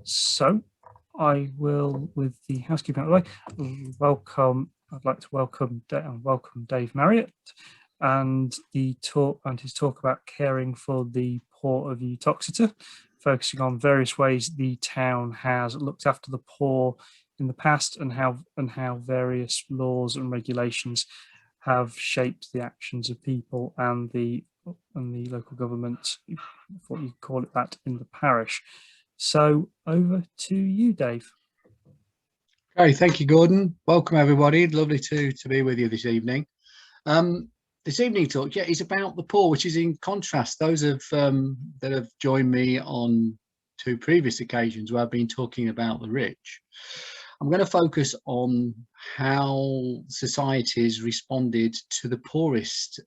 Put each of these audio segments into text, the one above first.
So I will, with the housekeeping out of the way, I'd like to welcome Dave Marriott and his talk about caring for the poor of Uttoxeter, focusing on various ways the town has looked after the poor in the past and how various laws and regulations have shaped the actions of people and the local government, what you call it, that in the parish. So over to you, Dave. Okay, thank you, Gordon. Welcome, everybody. Lovely to be with you this evening. This evening talk, is about the poor, which is in contrast. Those that have joined me on 2 previous occasions where I've been talking about the rich. I'm going to focus on how societies responded to the poorest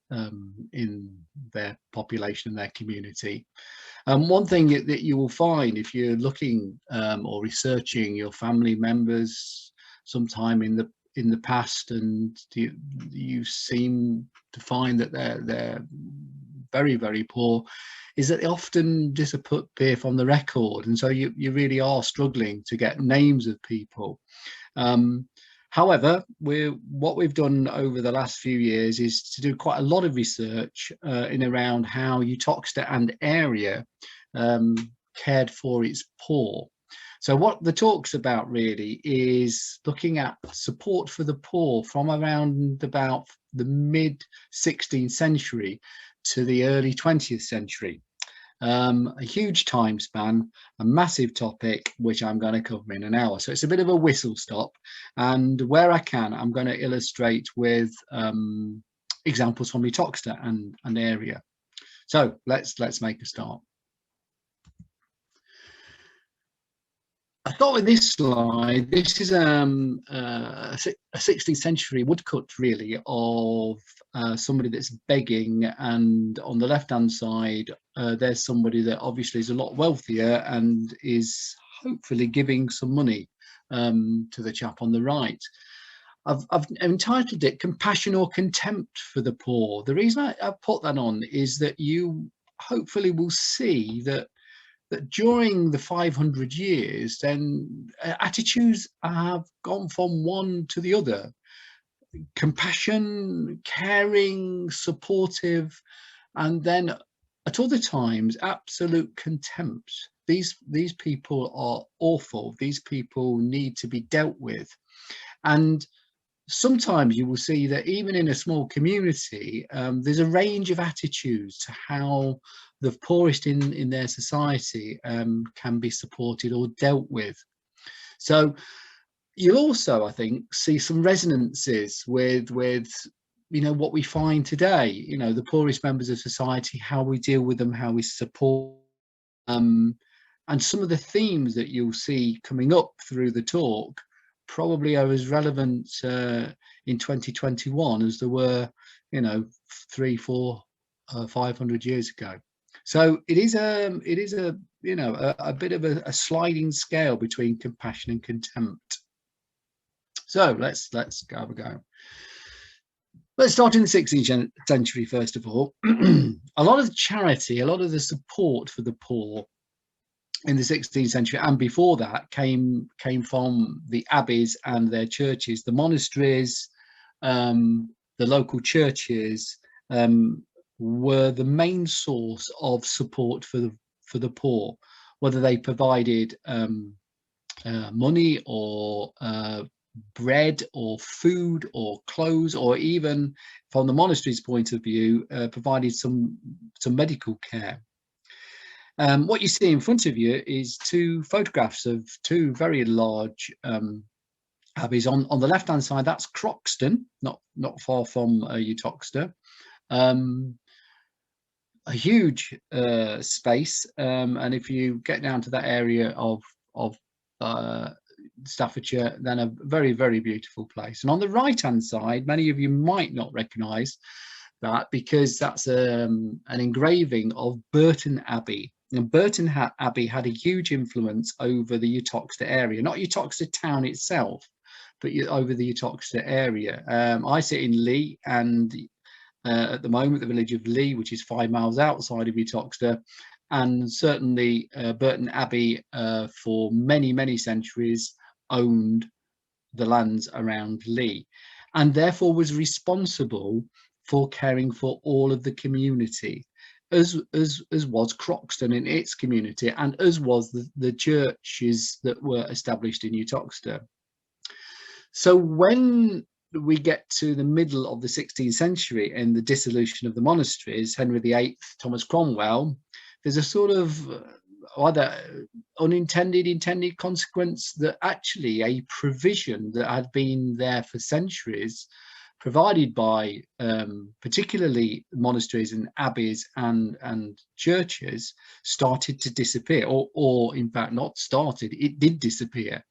in their population and their community. One thing that you will find if you're looking or researching your family members sometime in the past, and you seem to find that they're very, very poor, is that they often disappear from the record, and so you really are struggling to get names of people. However, what we've done over the last few years is to do quite a lot of research in around how Uttoxeter and area cared for its poor. So what the talk's about really is looking at support for the poor from around about the mid 16th century to the early 20th century. A huge time span, a massive topic, which I'm going to cover in an hour. So it's a bit of a whistle stop, and where I can, I'm going to illustrate with examples from Uttoxeter and area. So let's make a start. I thought with this slide, this is a 16th century woodcut really of somebody that's begging, and on the left hand side there's somebody that obviously is a lot wealthier and is hopefully giving some money to the chap on the right. I've entitled it Compassion or Contempt for the Poor. The reason I put that on is that you hopefully will see that during the 500 years, then attitudes have gone from one to the other. Compassion, caring, supportive, and then at other times, absolute contempt. These people are awful. These people need to be dealt with. And sometimes you will see that even in a small community, there's a range of attitudes to how the poorest in their society can be supported or dealt with. So you'll also, I think, see some resonances with what we find today, the poorest members of society, how we deal with them, how we support and some of the themes that you'll see coming up through the talk probably are as relevant in 2021 as there were 300, 400, 500 years ago. So it is a bit of a sliding scale between compassion and contempt. So let's have a go. Let's start in the 16th century first of all. A lot of the charity, a lot of the support for the poor in the 16th century and before that came from the abbeys and their churches. The monasteries, the local churches were the main source of support for the poor, whether they provided money or bread or food or clothes, or even from the monastery's point of view, provided some medical care. What you see in front of you is 2 photographs of 2 very large abbeys. On the left hand side, that's Croxton, not far from Uttoxeter. A huge space, and if you get down to that area of Staffordshire, then a very, very beautiful place. And on the right hand side, many of you might not recognise that because that's an engraving of Burton Abbey. And Burton Abbey had a huge influence over the Uttoxeter area, not Uttoxeter town itself, but over the Uttoxeter area. I sit in Lee, and at the moment the village of Lee, which is 5 miles outside of Uttoxeter, and certainly Burton Abbey for many centuries owned the lands around Lee, and therefore was responsible for caring for all of the community, as was Croxton in its community, and as was the churches that were established in Uttoxeter. So when we get to the middle of the 16th century and the dissolution of the monasteries, Henry VIII, Thomas Cromwell, there's a sort of either unintended, intended consequence that actually a provision that had been there for centuries, provided by particularly monasteries and abbeys and churches, started to disappear, or in fact not started, it did disappear.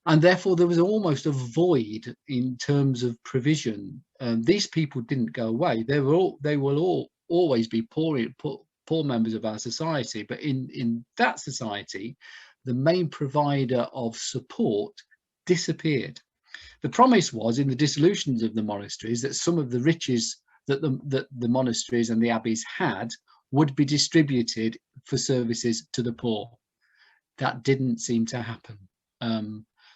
And therefore there was almost a void in terms of provision. These people didn't go away. They will always be poor members of our society, but in that society, the main provider of support disappeared. The promise was in the dissolutions of the monasteries that some of the riches that the monasteries and the abbeys had would be distributed for services to the poor. That didn't seem to happen.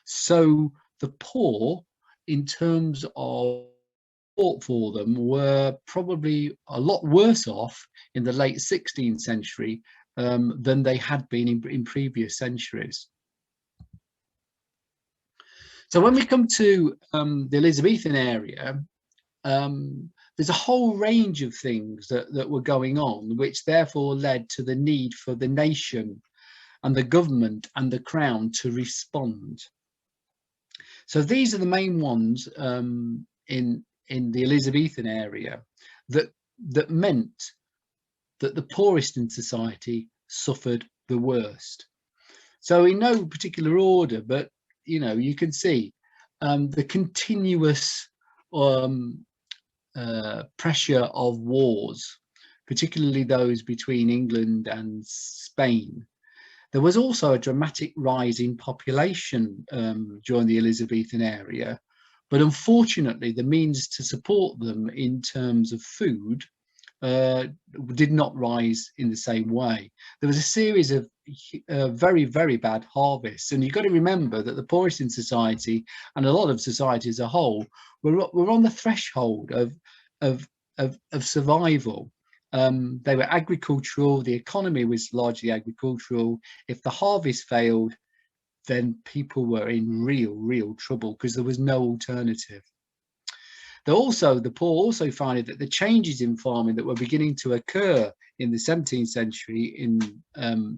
So the poor, in terms of support for them, were probably a lot worse off in the late 16th century than they had been in previous centuries. So when we come to the Elizabethan area, there's a whole range of things that were going on, which therefore led to the need for the nation and the government and the crown to respond. So these are the main ones in the Elizabethan area that meant that the poorest in society suffered the worst. So in no particular order, but you can see the continuous pressure of wars, particularly those between England and Spain. There was also a dramatic rise in population during the Elizabethan era, but unfortunately the means to support them in terms of food did not rise in the same way. There was a series of very bad harvests, and you've got to remember that the poorest in society and a lot of society as a whole were on the threshold of survival. They were agricultural, the economy was largely agricultural. If the harvest failed, then people were in real trouble because there was no alternative. The poor also found that the changes in farming that were beginning to occur in the 17th century and the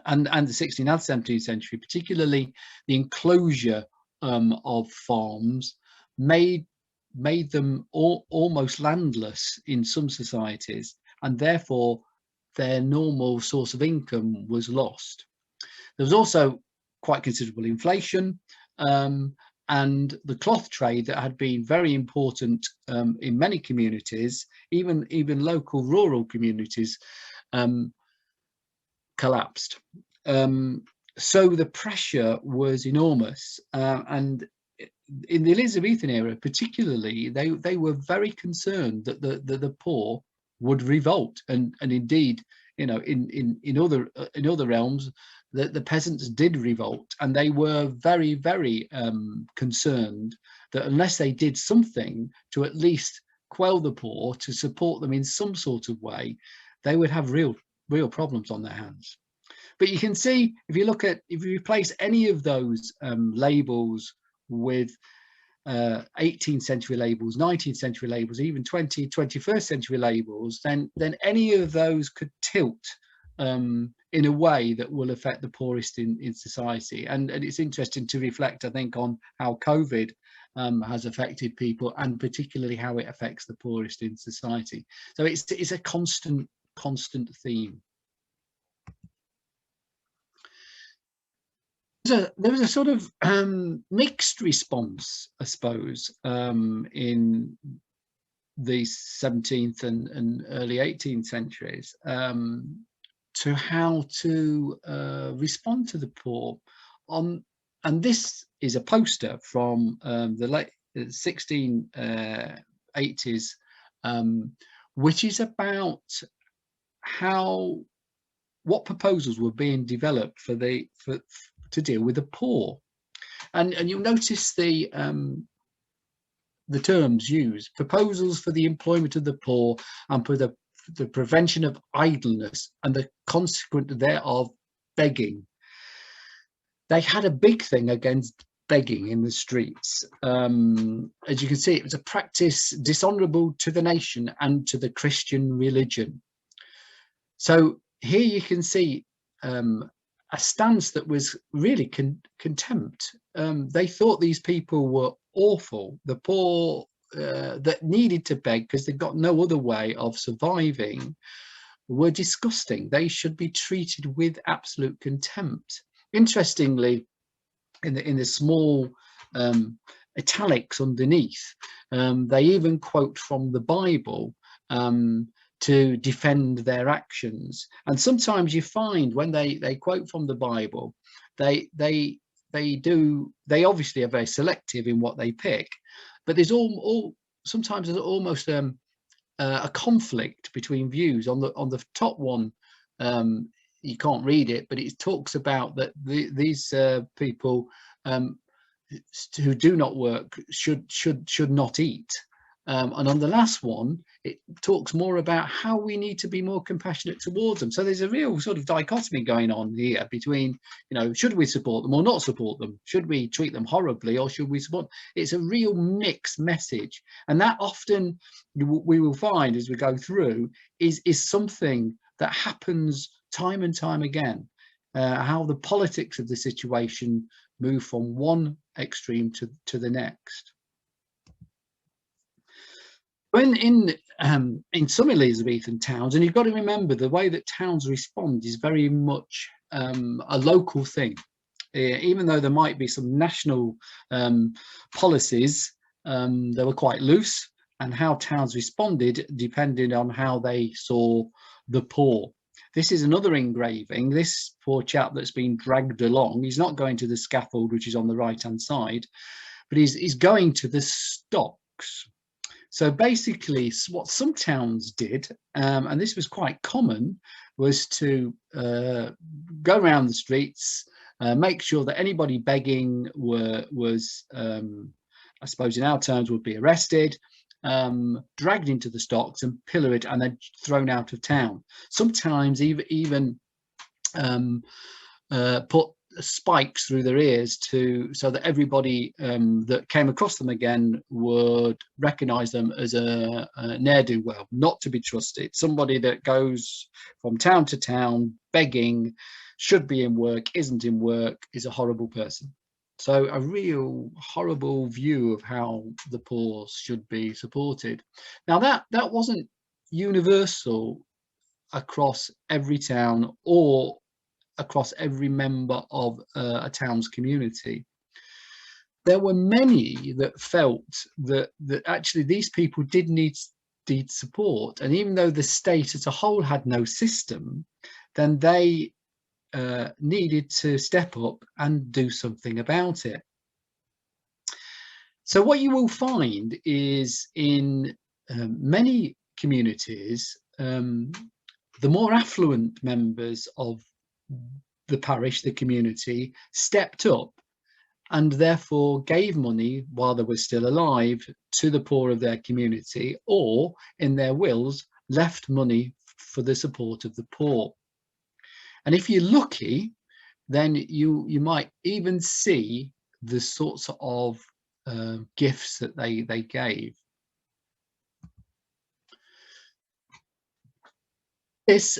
16th and 17th century, particularly the enclosure of farms, made them almost landless in some societies, and therefore their normal source of income was lost. There was also quite considerable inflation, and the cloth trade that had been very important in many communities, even local rural communities, collapsed. So the pressure was enormous, and in the Elizabethan era particularly, they were very concerned that the poor would revolt, and indeed, in other realms, the peasants did revolt, and they were very concerned that unless they did something to at least quell the poor, to support them in some sort of way, they would have real problems on their hands. But you can see, if you replace any of those labels with 18th century labels, 19th century labels, even 21st century labels, then any of those could tilt in a way that will affect the poorest in society. And it's interesting to reflect, I think, on how COVID has affected people, and particularly how it affects the poorest in society. So it's a constant theme. There was a sort of mixed response, I suppose, in the 17th and early 18th centuries to how to respond to the poor. And this is a poster from the late 1680s, which is about what proposals were being developed to deal with the poor. And you'll notice the terms used: proposals for the employment of the poor and for the prevention of idleness and the consequent thereof begging. They had a big thing against begging in the streets. As you can see, it was a practice dishonourable to the nation and to the Christian religion. So here you can see a stance that was really contempt. They thought these people were awful. The poor that needed to beg because they've got no other way of surviving were disgusting. They should be treated with absolute contempt. Interestingly, in the small italics underneath, they even quote from the Bible to defend their actions. And sometimes you find when they quote from the Bible, they obviously are very selective in what they pick, but there's sometimes there's almost a conflict between views. On the top one, you can't read it, but it talks about that these people who do not work should not eat. And on the last one, it talks more about how we need to be more compassionate towards them. So there's a real sort of dichotomy going on here between, should we support them or not support them? Should we treat them horribly or should we support them? It's a real mixed message. And that often we will find as we go through is something that happens time and time again, how the politics of the situation move from one extreme to the next. When in some Elizabethan towns, and you've got to remember the way that towns respond is very much a local thing. Even though there might be some national policies, they were quite loose, and how towns responded depended on how they saw the poor. This is another engraving. This poor chap that's been dragged along, he's not going to the scaffold, which is on the right-hand side, but he's going to the stocks. So basically what some towns did, and this was quite common, was to go around the streets, make sure that anybody begging was, I suppose in our terms, would be arrested, dragged into the stocks and pilloried and then thrown out of town. Sometimes even put spikes through their ears so that everybody that came across them again would recognize them as a ne'er-do-well, not to be trusted, somebody that goes from town to town begging, should be in work, isn't in work, is a horrible person. So a real horrible view of how the poor should be supported. Now that wasn't universal across every town or across every member of a town's community. There were many that felt that actually these people did need support, and even though the state as a whole had no system, then they needed to step up and do something about it. So what you will find is in many communities, the more affluent members of the parish, the community, stepped up and therefore gave money while they were still alive to the poor of their community, or in their wills left money for the support of the poor. And if you're lucky, then you might even see the sorts of gifts that they gave. This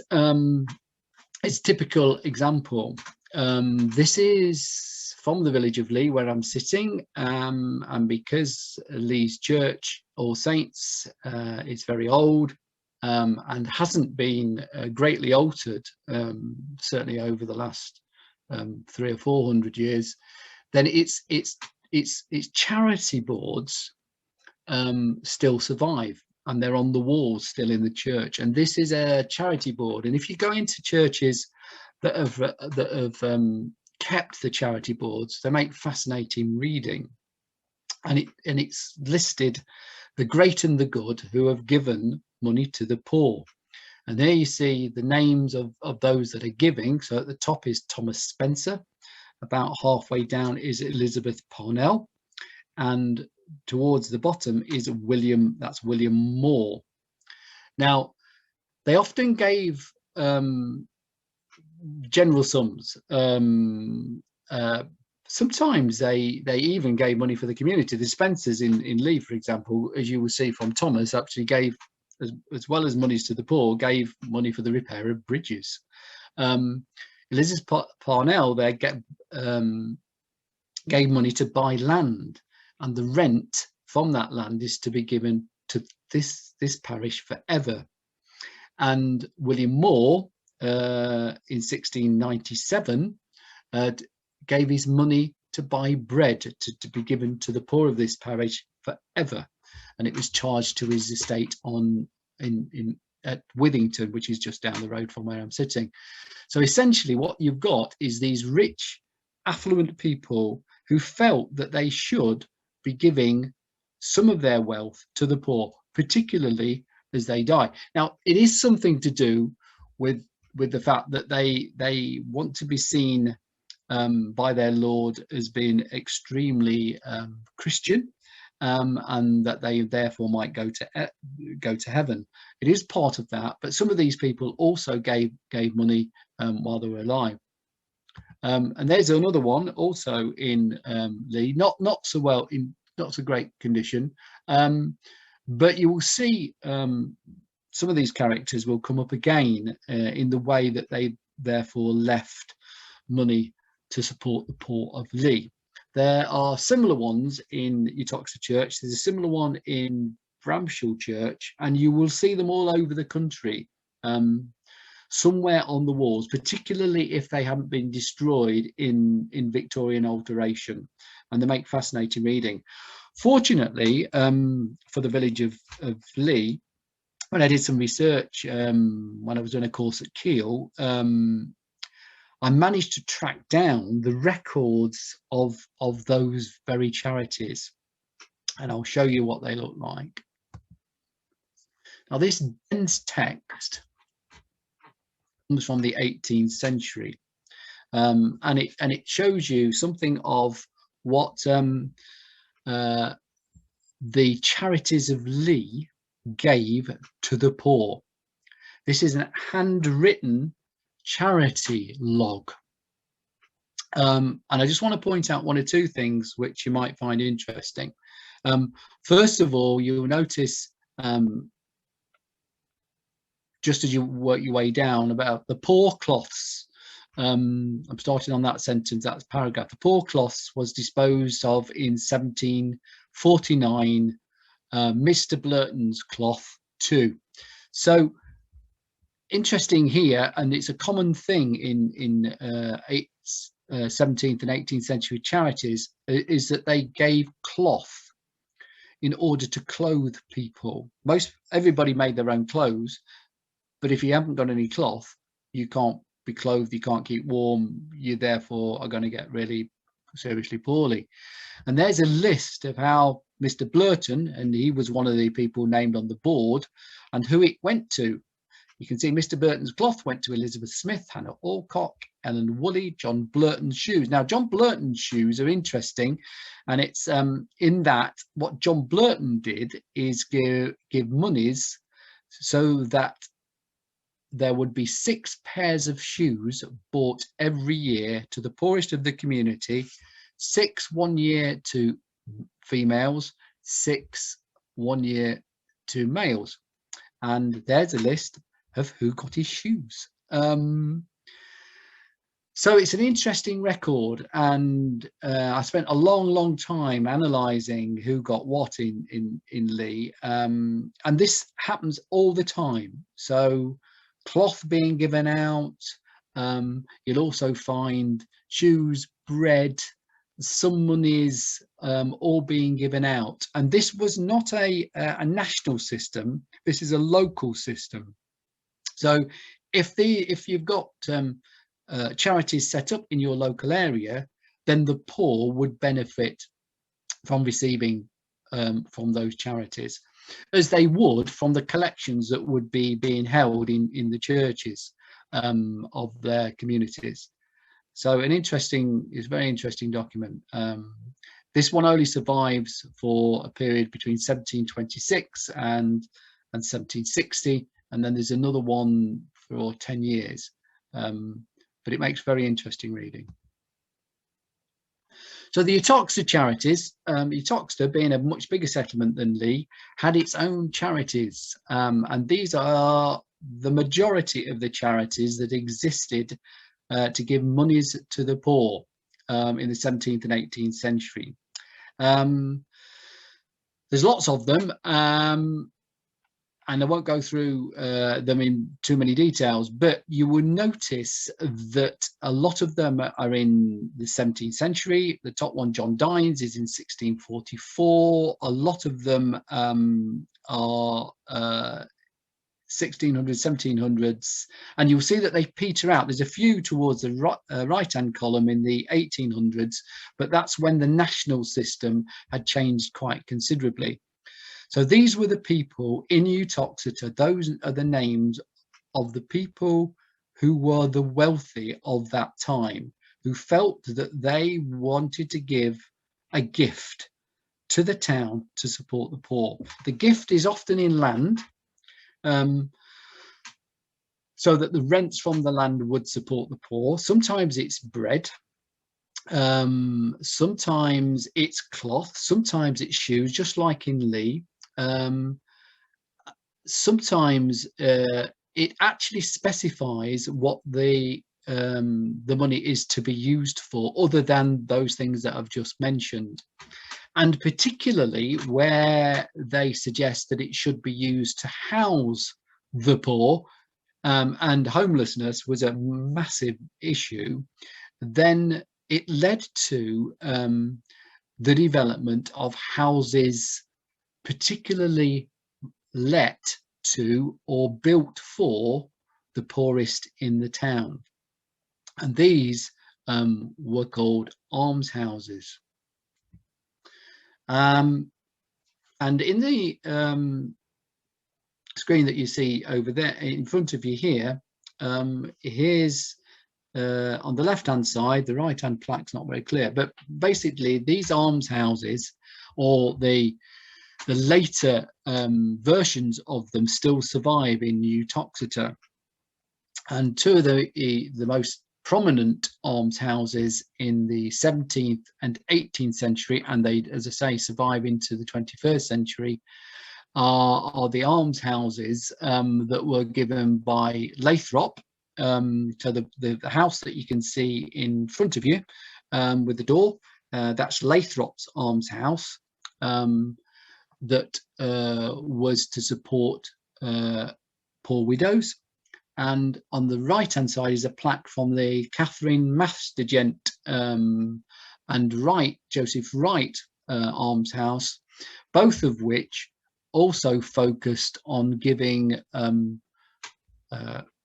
is a typical example. This is from the village of Lee, where I'm sitting, and because Lee's Church, All Saints, is very old and hasn't been greatly altered, certainly over the last 300 or 400 years, then its charity boards still survive, and they're on the walls still in the church. And this is a charity board, and if you go into churches that have kept the charity boards, they make fascinating reading, and it's listed the great and the good who have given money to the poor. And there you see the names of those that are giving. So at the top is Thomas Spencer. About halfway down is Elizabeth Parnell. And towards the bottom is William Moore. Now, they often gave general sums. Sometimes they even gave money for the community. The Spencers in Lee, for example, as you will see from Thomas, actually gave, as well as monies to the poor, gave money for the repair of bridges. Elizabeth Parnell there gave money to buy land, and the rent from that land is to be given to this parish forever. And William Moore in 1697 gave his money to buy bread to be given to the poor of this parish forever, and it was charged to his estate at Withington, which is just down the road from where I'm sitting. So essentially what you've got is these rich, affluent people who felt that they should be giving some of their wealth to the poor, particularly as they die. Now, it is something to do with the fact that they want to be seen by their Lord as being extremely Christian, and that they therefore might go to heaven. It is part of that, but some of these people also gave money while they were alive. And there's another one also in Lee, not so great condition, but you will see some of these characters will come up again in the way that they therefore left money to support the poor of Lee. There are similar ones in Uttoxeter Church. There's a similar one in Bramshall Church, and you will see them all over the country, somewhere on the walls, particularly if they haven't been destroyed in Victorian alteration, and they make fascinating reading. Fortunately, for the village of Lee, when I did some research, when I was doing a course at Keele, I managed to track down the records of those very charities, and I'll show you what they look like. Now, this dense text comes from the 18th century, and it shows you something of what the charities of Lee gave to the poor. This is a handwritten charity log, and I just want to point out one or two things which you might find interesting. First of all, you'll notice, just as you work your way down, about the poor cloths. I'm starting on that sentence, that's paragraph. The poor cloths was disposed of in 1749, Mr. Blurton's cloth too. So interesting here, and it's a common thing in 17th and 18th century charities, is that they gave cloth in order to clothe people. Everybody made their own clothes, but if you haven't got any cloth, you can't be clothed, you can't keep warm, you therefore are going to get really seriously poorly. And there's a list of how Mr. Blurton, and he was one of the people named on the board, and who it went to. You can see Mr. Blurton's cloth went to Elizabeth Smith, Hannah Alcock, Ellen Woolley, John Blurton's shoes. Now, John Blurton's shoes are interesting, and it's in that what John Blurton did is give monies so that there would be 6 pairs of shoes bought every year to the poorest of the community, 6 1 year to females, 6 1 year to males. And there's a list of who got his shoes. So it's an interesting record, and I spent a long time analysing who got what in Lee, and this happens all the time. So cloth being given out, you'll also find shoes, bread, some monies, all being given out. And this was not a national system, this is a local system. So if you've got charities set up in your local area, then the poor would benefit from receiving from those charities. as they would from the collections that would be being held in the churches of their communities. So it's a very interesting document. This one only survives for a period between 1726 and 1760, and then there's another one for 10 years. But it makes very interesting reading. So the Uttoxeter charities, Uttoxeter being a much bigger settlement than Lee, had its own charities, and these are the majority of the charities that existed to give monies to the poor in the 17th and 18th century. There's lots of them, and I won't go through them in too many details, but you will notice that a lot of them are in the 17th century. The top one, John Dines, is in 1644. A lot of them are 1600s, 1700s, and you'll see that they peter out. There's a few towards the right-hand column in the 1800s, but that's when the national system had changed quite considerably. So these were the people in Uttoxeter. Those are the names of the people who were the wealthy of that time, who felt that they wanted to give a gift to the town to support the poor. The gift is often in land, so that the rents from the land would support the poor. Sometimes it's bread, sometimes it's cloth, sometimes it's shoes, just like in Lee. Sometimes it actually specifies what the money is to be used for, other than those things that I've just mentioned, and particularly where they suggest that it should be used to house the poor, and homelessness was a massive issue. Then it led to the development of houses particularly let to or built for the poorest in the town, and these were called almshouses. And in the screen that you see over there in front of you here, here's on the left hand side, the right hand plaque's not very clear, but basically these almshouses, or the later versions of them, still survive in Uttoxeter. And two of the most prominent almshouses in the 17th and 18th century, and they, as I say, survive into the 21st century, are the almshouses that were given by Lathrop. So the house that you can see in front of you with the door, that's Lathrop's almshouse, that was to support poor widows. And on the right hand side is a plaque from the Catherine Mastergent and Joseph Wright almshouse, both of which also focused on giving,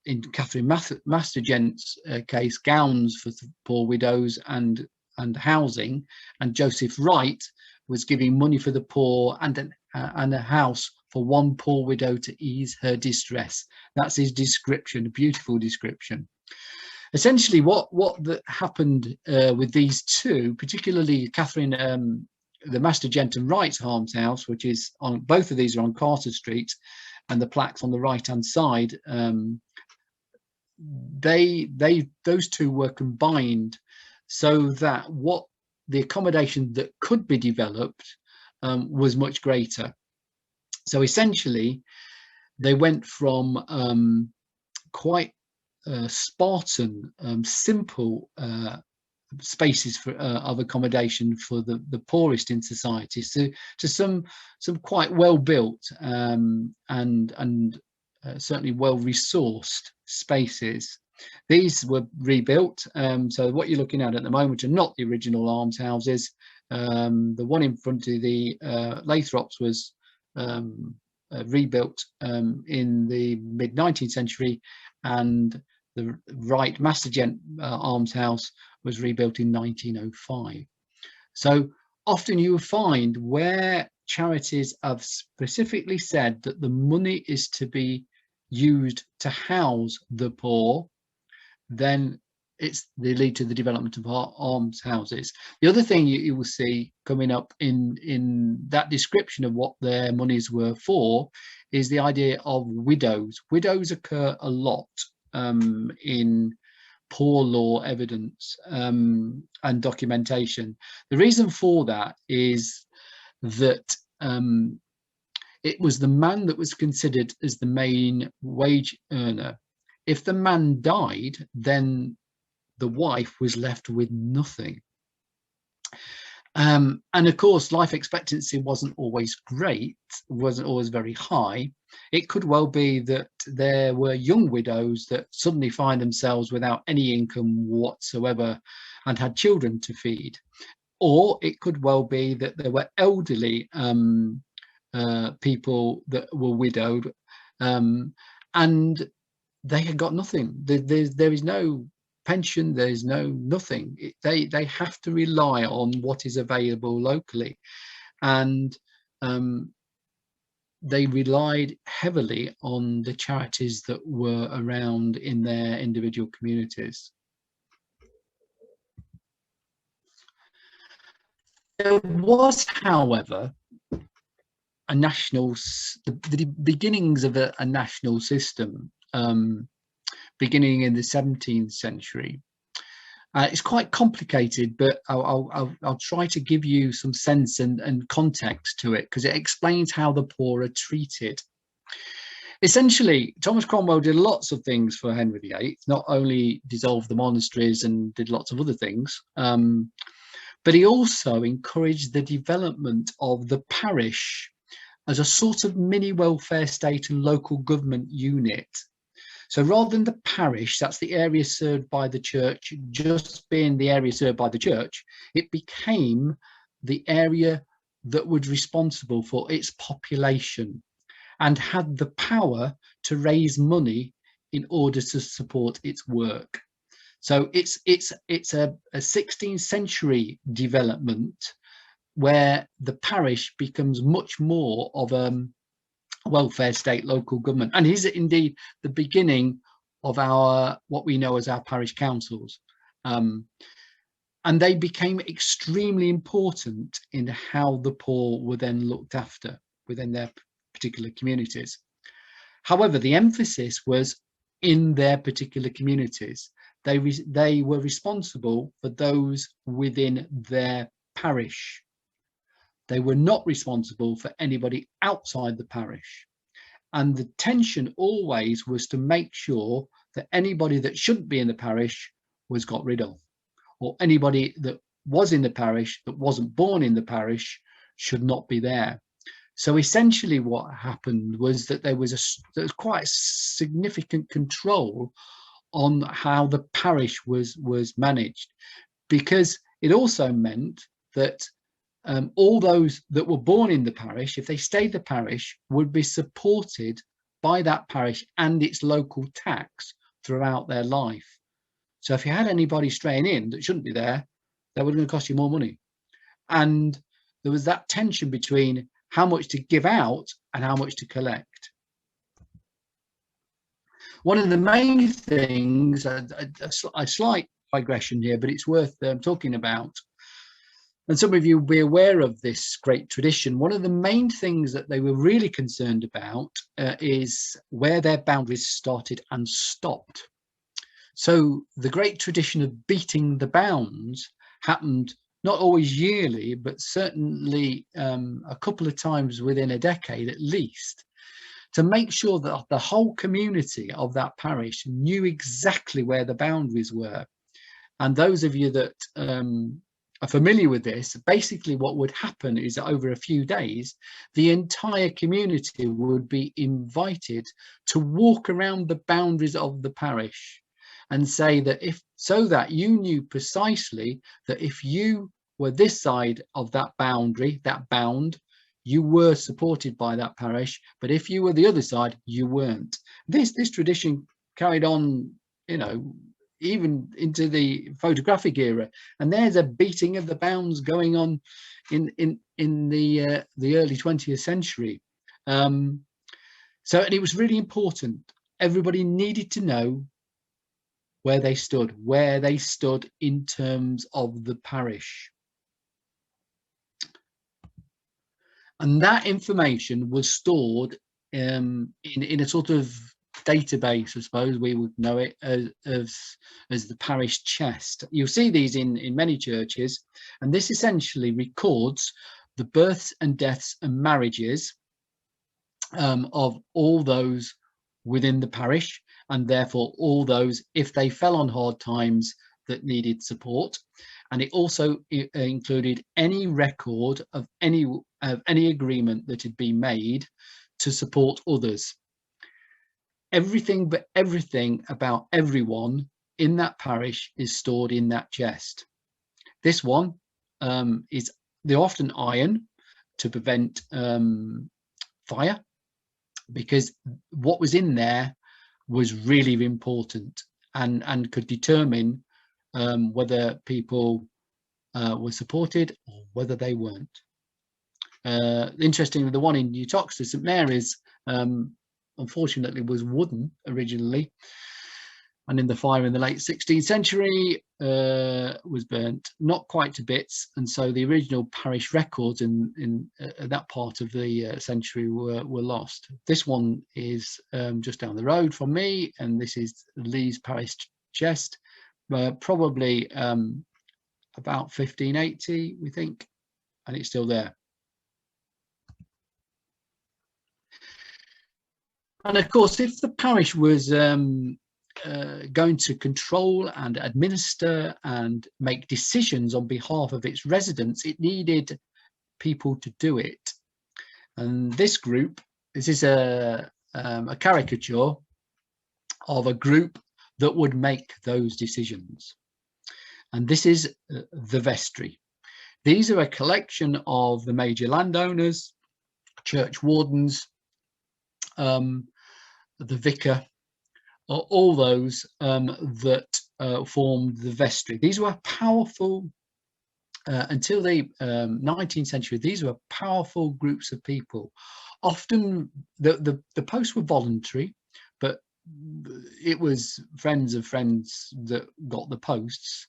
in Catherine Mastergent's case, gowns for poor widows and housing, and Joseph Wright was giving money for the poor and a house for one poor widow to ease her distress. That's his description, a beautiful description. Essentially, what happened with these two, particularly Catherine, the Mastergent and Wright's almshouse, which is on, both of these are on Carter Street, and the plaques on the right hand side, those two were combined so that what the accommodation that could be developed was much greater. So essentially, they went from quite Spartan, simple spaces of accommodation for the poorest in society, to some quite well built and certainly well resourced spaces. These were rebuilt. So what you're looking at the moment are not the original almshouses. The one in front of the Lathrops was rebuilt in the mid 19th century, and the Wright Mastergent almshouse was rebuilt in 1905. So often you find where charities have specifically said that the money is to be used to house the poor, then they lead to the development of almshouses. The other thing you will see coming up in that description of what their monies were for is the idea of widows. Widows occur a lot in poor law evidence and documentation. The reason for that is that it was the man that was considered as the main wage earner. If the man died, then the wife was left with nothing. And of course, life expectancy wasn't always great, wasn't always very high. It could well be that there were young widows that suddenly find themselves without any income whatsoever and had children to feed. Or it could well be that there were elderly people that were widowed and they had got nothing. There is no pension, there is nothing. They have to rely on what is available locally, and they relied heavily on the charities that were around in their individual communities. There was, however, the beginnings of a national system beginning in the 17th century. It's quite complicated, but I'll try to give you some sense and context to it, because it explains how the poor are treated. Essentially, Thomas Cromwell did lots of things for Henry VIII, not only dissolved the monasteries and did lots of other things, but he also encouraged the development of the parish as a sort of mini welfare state and local government unit. So rather than the parish, that's the area served by the church, just being the area served by the church, it became the area that was responsible for its population and had the power to raise money in order to support its work. So it's a 16th century development where the parish becomes much more of a welfare state local government, and is indeed the beginning of our what we know as our parish councils, and they became extremely important in how the poor were then looked after within their particular communities. However, the emphasis was in their particular communities. They were responsible for those within their parish. They were not responsible for anybody outside the parish. And the tension always was to make sure that anybody that shouldn't be in the parish was got rid of, or anybody that was in the parish that wasn't born in the parish should not be there. So essentially what happened was that there was quite significant control on how the parish was managed, because it also meant that all those that were born in the parish, if they stayed the parish, would be supported by that parish and its local tax throughout their life. So if you had anybody straying in that shouldn't be there, that was going to cost you more money. And there was that tension between how much to give out and how much to collect. One of the main things, a slight digression here, but it's worth talking about, and some of you will be aware of this great tradition. One of the main things that they were really concerned about is where their boundaries started and stopped. So the great tradition of beating the bounds happened not always yearly, but certainly a couple of times within a decade at least, to make sure that the whole community of that parish knew exactly where the boundaries were. And those of you that are familiar with this, basically what would happen is that over a few days, the entire community would be invited to walk around the boundaries of the parish and say that so that you knew precisely that if you were this side of that boundary, that bound, you were supported by that parish, but if you were the other side, you weren't. This tradition carried on, even into the photographic era, and there's a beating of the bounds going on in in the early 20th century. And it was really important. Everybody needed to know where they stood in terms of the parish. And that information was stored in a sort of database, I suppose we would know it as the parish chest. You'll see these in many churches, and this essentially records the births and deaths and marriages of all those within the parish, and therefore all those, if they fell on hard times, that needed support. And it also included any record of any agreement that had been made to support others. Everything but everything about everyone in that parish is stored in that chest. This one they're often iron to prevent fire, because what was in there was really important and could determine whether people were supported or whether they weren't. Interestingly, the one in Uttoxeter, St Mary's, unfortunately was wooden originally, and in the fire in the late 16th century was burnt, not quite to bits, and so the original parish records in that part of the century were lost. This one is just down the road from me, and this is Lee's parish chest, probably about 1580, we think, and it's still there. And of course, if the parish was going to control and administer and make decisions on behalf of its residents, it needed people to do it. And this group, this is a caricature of a group that would make those decisions. And this is the vestry. These are a collection of the major landowners, church wardens, the vicar, all those that formed the vestry. These were powerful, until the 19th century, these were powerful groups of people. Often the posts were voluntary, but it was friends of friends that got the posts,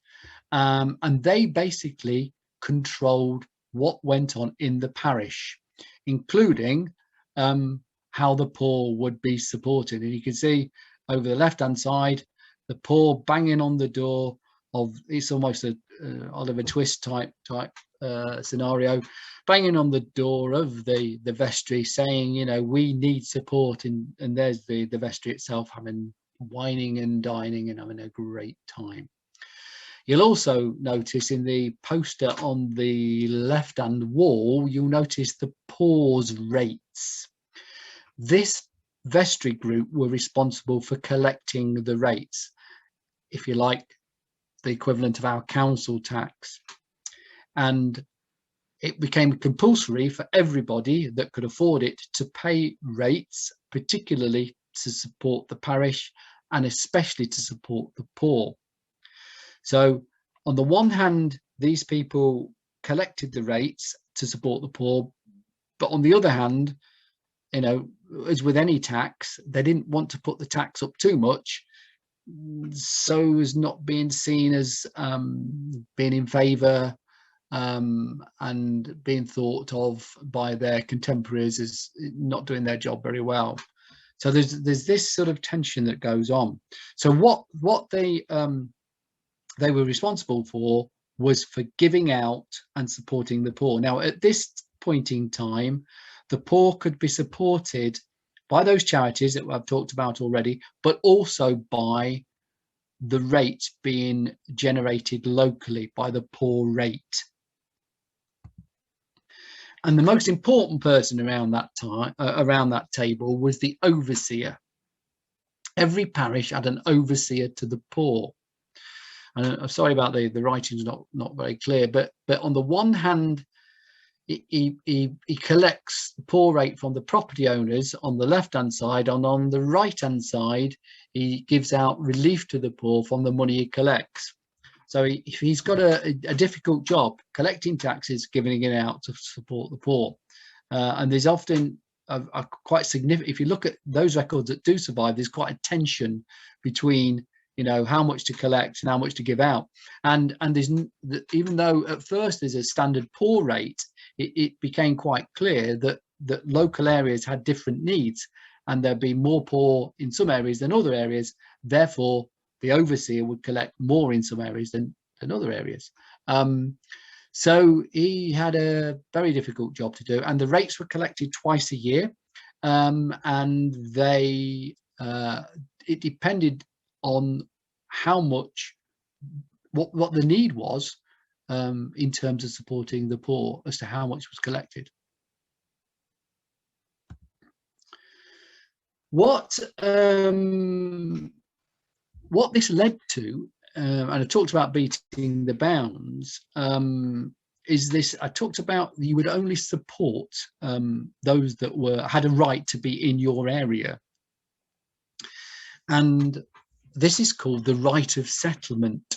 and they basically controlled what went on in the parish, including how the poor would be supported. And you can see over the left hand side the poor banging on the door of, it's almost a Oliver Twist type scenario, banging on the door of the vestry saying, you know, we need support, and there's the vestry itself having whining and dining and having a great time. You'll also notice in the poster on the left hand wall, you'll notice the poor's rates. This vestry group were responsible for collecting the rates, if you like, the equivalent of our council tax. And it became compulsory for everybody that could afford it to pay rates, particularly to support the parish and especially to support the poor. So on the one hand, these people collected the rates to support the poor, but on the other hand, you know, as with any tax, they didn't want to put the tax up too much, so as not being seen as being in favour and being thought of by their contemporaries as not doing their job very well. So there's this sort of tension that goes on. So what they were responsible for was for giving out and supporting the poor. Now, at this point in time, the poor could be supported by those charities that I've talked about already, but also by the rates being generated locally, by the poor rate. And the most important person around that time, around that table, was the overseer. Every parish had an overseer to the poor. And I'm sorry about the writing's not very clear, but on the one hand, he collects the poor rate from the property owners on the left hand side, and on the right hand side he gives out relief to the poor from the money he collects. So he's got a difficult job collecting taxes, giving it out to support the poor. And there's often a quite significant, if you look at those records that do survive, there's quite a tension between, you know, how much to collect and how much to give out. And there's, even though at first there's a standard poor rate, it became quite clear that local areas had different needs, and there'd be more poor in some areas than other areas. Therefore, the overseer would collect more in some areas than other areas. So he had a very difficult job to do, and the rates were collected twice a year, and they it depended on how much, what the need was in terms of supporting the poor, as to how much was collected. What this led to, and I talked about beating the bounds, is this, I talked about you would only support those that had a right to be in your area. And this is called the right of settlement.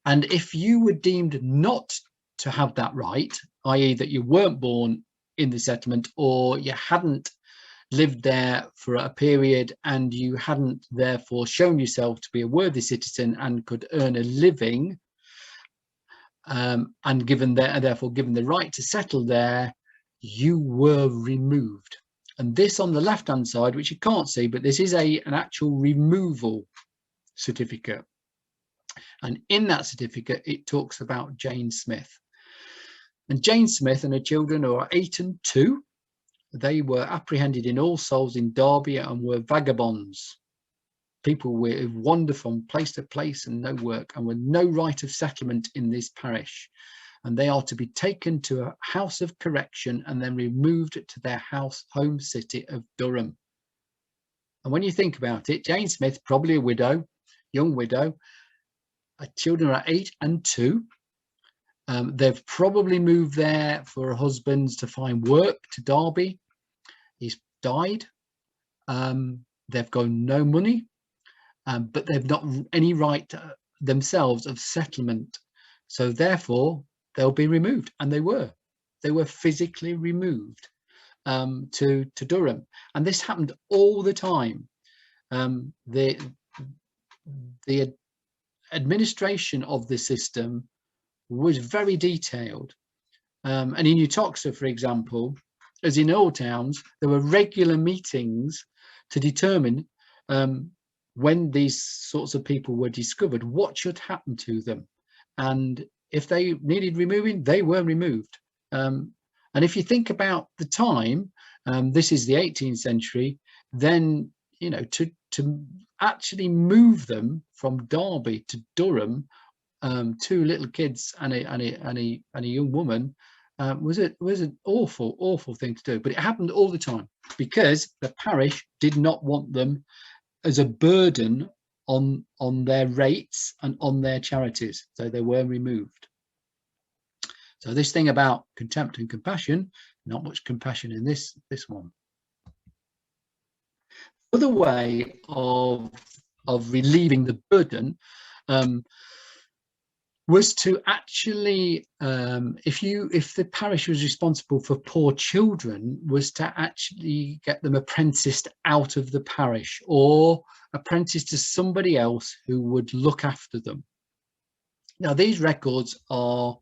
And if you were deemed not to have that right, i.e. that you weren't born in the settlement, or you hadn't lived there for a period, and you hadn't therefore shown yourself to be a worthy citizen and could earn a living, and therefore given the right to settle there, you were removed. And this on the left hand side, which you can't see, but this is an actual removal certificate, and in that certificate it talks about Jane Smith. And Jane Smith and her children, who are 8 and 2, they were apprehended in All Souls in Derby and were vagabonds, people who wander from place to place and no work, and with no right of settlement in this parish. And they are to be taken to a house of correction and then removed to their home city of Durham. And when you think about it, Jane Smith, probably a widow, young widow, her children are 8 and 2. They've probably moved there for her husbands to find work, to Derby. He's died. They've got no money, but they've not any right themselves of settlement. So therefore, they'll be removed. And they were physically removed to Durham. And this happened all the time. The administration of the system was very detailed, and in Uttoxeter, for example, as in all towns, there were regular meetings to determine when these sorts of people were discovered, what should happen to them, and if they needed removing, they were removed. And if you think about the time, this is the 18th century, then, you know, to actually move them from Derby to Durham, 2 little kids and a young woman, was an awful thing to do. But it happened all the time because the parish did not want them as a burden on their rates and on their charities, so they were removed. So this thing about contempt and compassion, not much compassion in this one. Other way of relieving the burden was to actually, if the parish was responsible for poor children, was to actually get them apprenticed out of the parish or apprenticed to somebody else who would look after them. Now these records are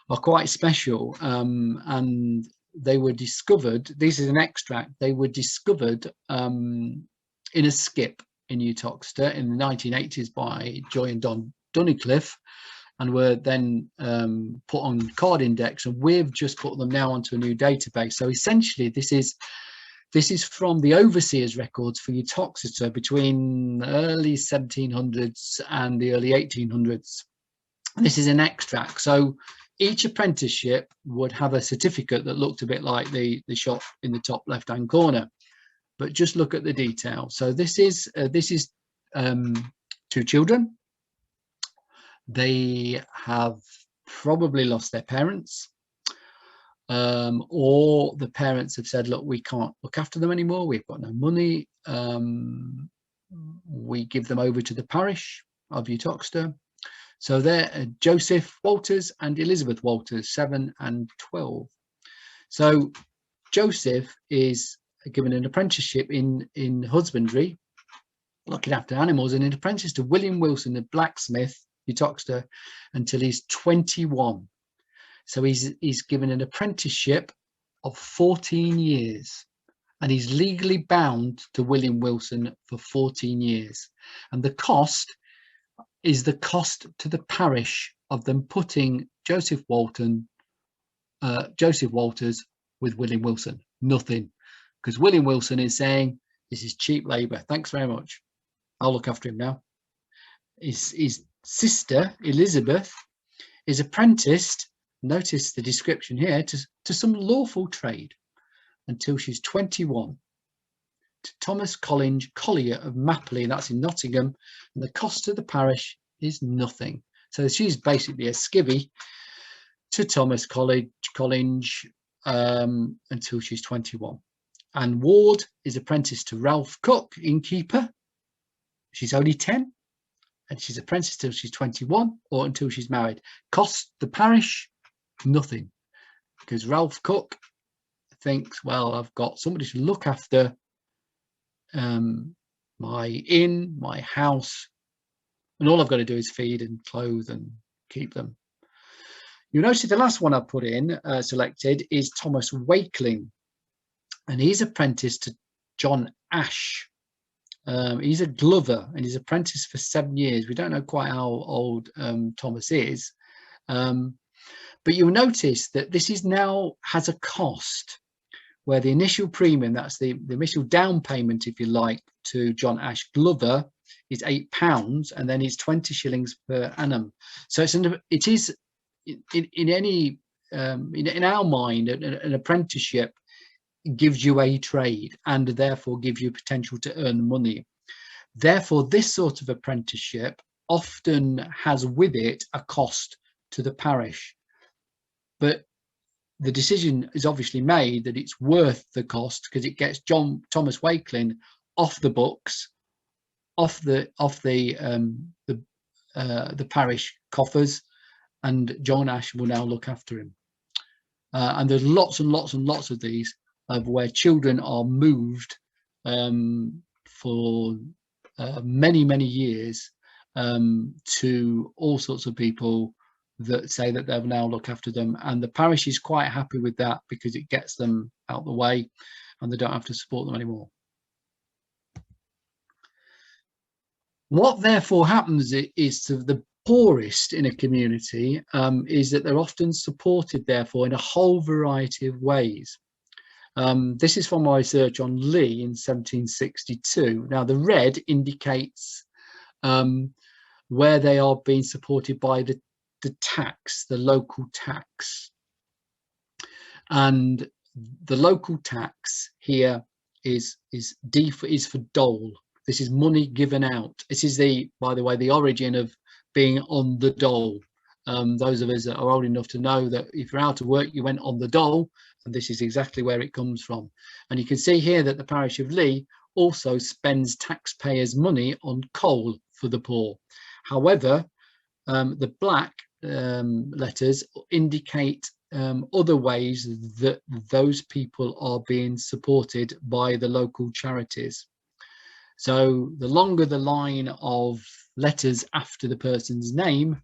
quite special, and they were discovered, this is an extract, they were discovered in a skip in Uttoxeter in the 1980s by Joy and Don Dunnicliffe, and were then put on card index, and we've just put them now onto a new database. So essentially this is from the overseer's records for Uttoxeter between the early 1700s and the early 1800s. This is an extract. So each apprenticeship would have a certificate that looked a bit like the shot in the top left hand corner, but just look at the detail. So this is 2 children. They have probably lost their parents, or the parents have said, look, we can't look after them anymore, we've got no money, we give them over to the parish of Uttoxeter. So they're Joseph Walters and Elizabeth Walters, 7 and 12. So Joseph is given an apprenticeship in husbandry, looking after animals, and an apprentice to William Wilson, the blacksmith, Uttoxeter, until he's 21. So he's given an apprenticeship of 14 years, and he's legally bound to William Wilson for 14 years. And the cost is the cost to the parish of them putting Joseph Walters with William Wilson. Nothing, because William Wilson is saying, this is cheap labour, thanks very much, I'll look after him now. His sister Elizabeth is apprenticed, notice the description here, to some lawful trade until she's 21, to Thomas Collins Collier of Mapley, that's in Nottingham, and the cost to the parish is nothing. So she's basically a skivvy to Thomas Collins until she's 21. And Ward is apprenticed to Ralph Cook, innkeeper. She's only 10, and she's apprenticed till she's 21 or until she's married. Cost the parish nothing, because Ralph Cook thinks, well, I've got somebody to look after my inn, my house, and all I've got to do is feed and clothe and keep them. You notice the last one I put in, selected, is Thomas Wakeling, and he's apprenticed to John Ash. He's a glover, and he's apprenticed for 7 years. We don't know quite how old Thomas is, but you'll notice that this is now has a cost, where the initial premium, that's the initial down payment, if you like, to John Ash Glover is £8, and then it's 20 shillings per annum. So it is in our mind, an apprenticeship gives you a trade and therefore gives you potential to earn money. Therefore, this sort of apprenticeship often has with it a cost to the parish, but the decision is obviously made that it's worth the cost, because it gets Thomas Wakeling off the books, off the parish coffers, and John Ash will now look after him. And there's lots and lots and lots of these, of where children are moved for many years to all sorts of people that say that they'll now look after them, and the parish is quite happy with that, because it gets them out the way and they don't have to support them anymore. What therefore happens is to the poorest in a community is that they're often supported therefore in a whole variety of ways. This is from my research on Lee in 1762. Now the red indicates where they are being supported by the tax, the local tax, and the local tax here is for dole. This is money given out. This is by the way, the origin of being on the dole. Those of us that are old enough to know that if you're out of work, you went on the dole, and this is exactly where it comes from. And you can see here that the parish of Lee also spends taxpayers' money on coal for the poor. However, the black letters indicate other ways that those people are being supported by the local charities. So the longer the line of letters after the person's name,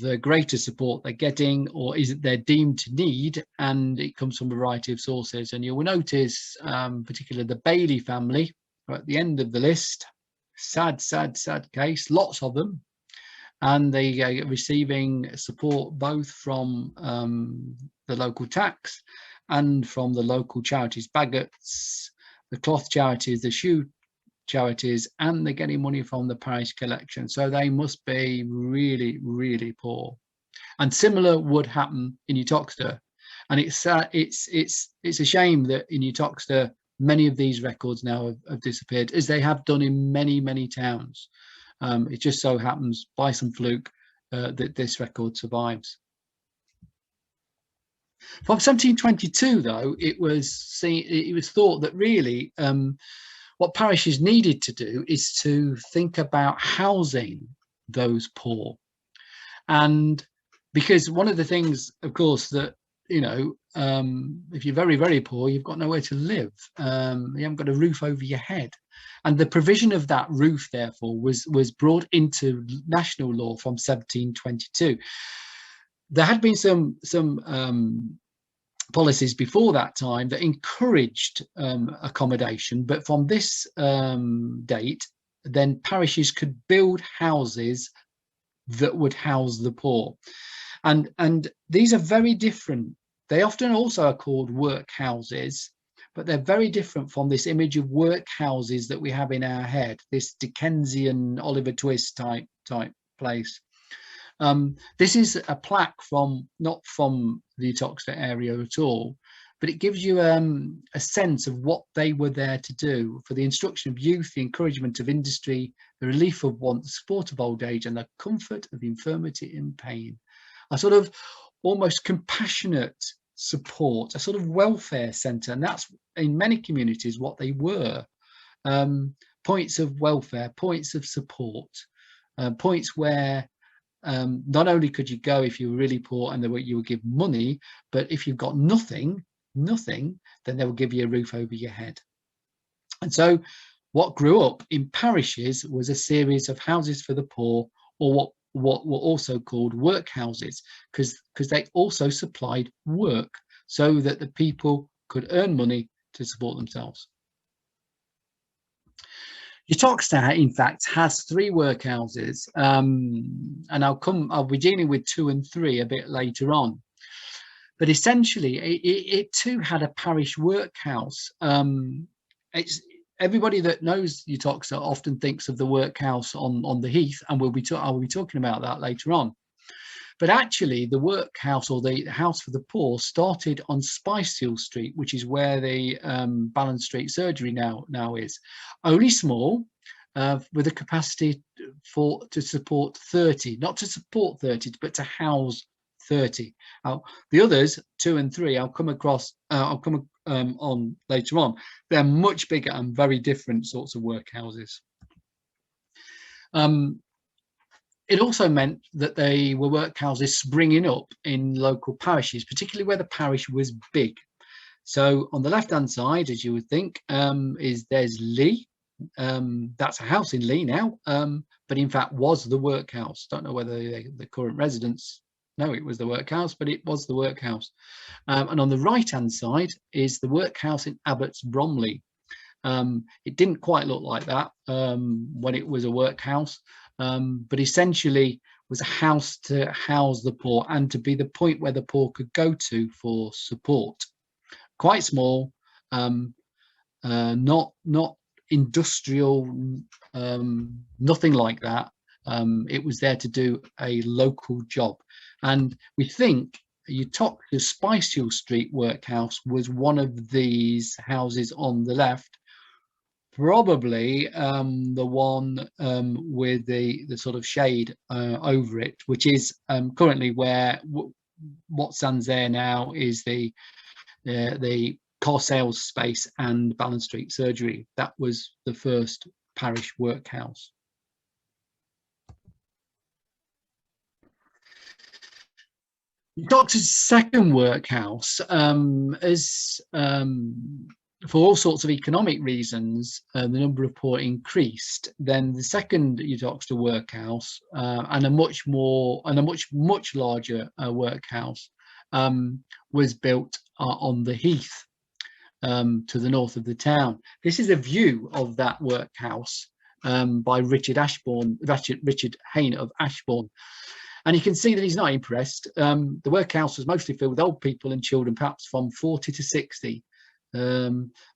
the greater support they're getting, or is it they're deemed to need, and it comes from a variety of sources. And you'll notice particularly the Bailey family are at the end of the list. Sad case, lots of them, and they are receiving support both from the local tax and from the local charities, Baggots, the cloth charities, the shoe charities, and they're getting money from the parish collection. So they must be really poor. And similar would happen in Uttoxeter, and it's a shame that in Uttoxeter many of these records now have disappeared, as they have done in many towns. It just so happens by some fluke that this record survives. From 1722, though, it was thought that really what parishes needed to do is to think about housing those poor. And because one of the things, of course, that, you know, if you're very, very poor, you've got nowhere to live. You haven't got a roof over your head. And the provision of that roof, therefore, was brought into national law from 1722. There had been some policies before that time that encouraged accommodation, but from this date, then parishes could build houses that would house the poor. And these are very different. They often also are called workhouses, but they're very different from this image of workhouses that we have in our head, this Dickensian Oliver Twist type place. This is a plaque not from the Uttoxeter area at all, but it gives you a sense of what they were there to do for the instruction of youth, the encouragement of industry, the relief of want, the support of old age, and the comfort of infirmity and pain. A sort of almost compassionate support, a sort of welfare centre, and that's in many communities what they were. Points of welfare, points of support, points where not only could you go if you were really poor and you would give money, but if you've got nothing, then they will give you a roof over your head. And so what grew up in parishes was a series of houses for the poor, or what were also called workhouses, because they also supplied work so that the people could earn money to support themselves. Uttoxeter, in fact, has 3 workhouses, and I'll be dealing with 2 and 3 a bit later on. But essentially, it too had a parish workhouse. It's everybody that knows Uttoxeter often thinks of the workhouse on the Heath, and I will be talking about that later on. But actually, the workhouse, or the house for the poor, started on Spicefield Street, which is where the Balance Street surgery now is. Only small, with a capacity to support 30, not to support 30, but to house 30. The others, 2 and 3, I'll come on later on. They're much bigger and very different sorts of workhouses. It also meant that they were workhouses springing up in local parishes, particularly where the parish was big. So on the left-hand side, as you would think, there's Lee. That's a house in Lee now, but in fact was the workhouse. Don't know whether the current residents know it was the workhouse, but it was the workhouse. And on the right-hand side is the workhouse in Abbots Bromley. It didn't quite look like that when it was a workhouse, but essentially was a house to house the poor and to be the point where the poor could go to for support. Quite small, not industrial, nothing like that. It was there to do a local job. And we think Uttoxeter Spicefield Street workhouse was one of these houses on the left, probably the one with the sort of shade over it, which is currently where what stands there now is the car sales space and Balance Street surgery. That was the first parish workhouse. Uttoxeter's second workhouse is for all sorts of economic reasons, the number of poor increased. Then the second Uttoxeter workhouse and a much larger workhouse was built on the Heath to the north of the town. This is a view of that workhouse by Richard Hayne of Ashbourne. And you can see that he's not impressed. The workhouse was mostly filled with old people and children, perhaps from 40 to 60.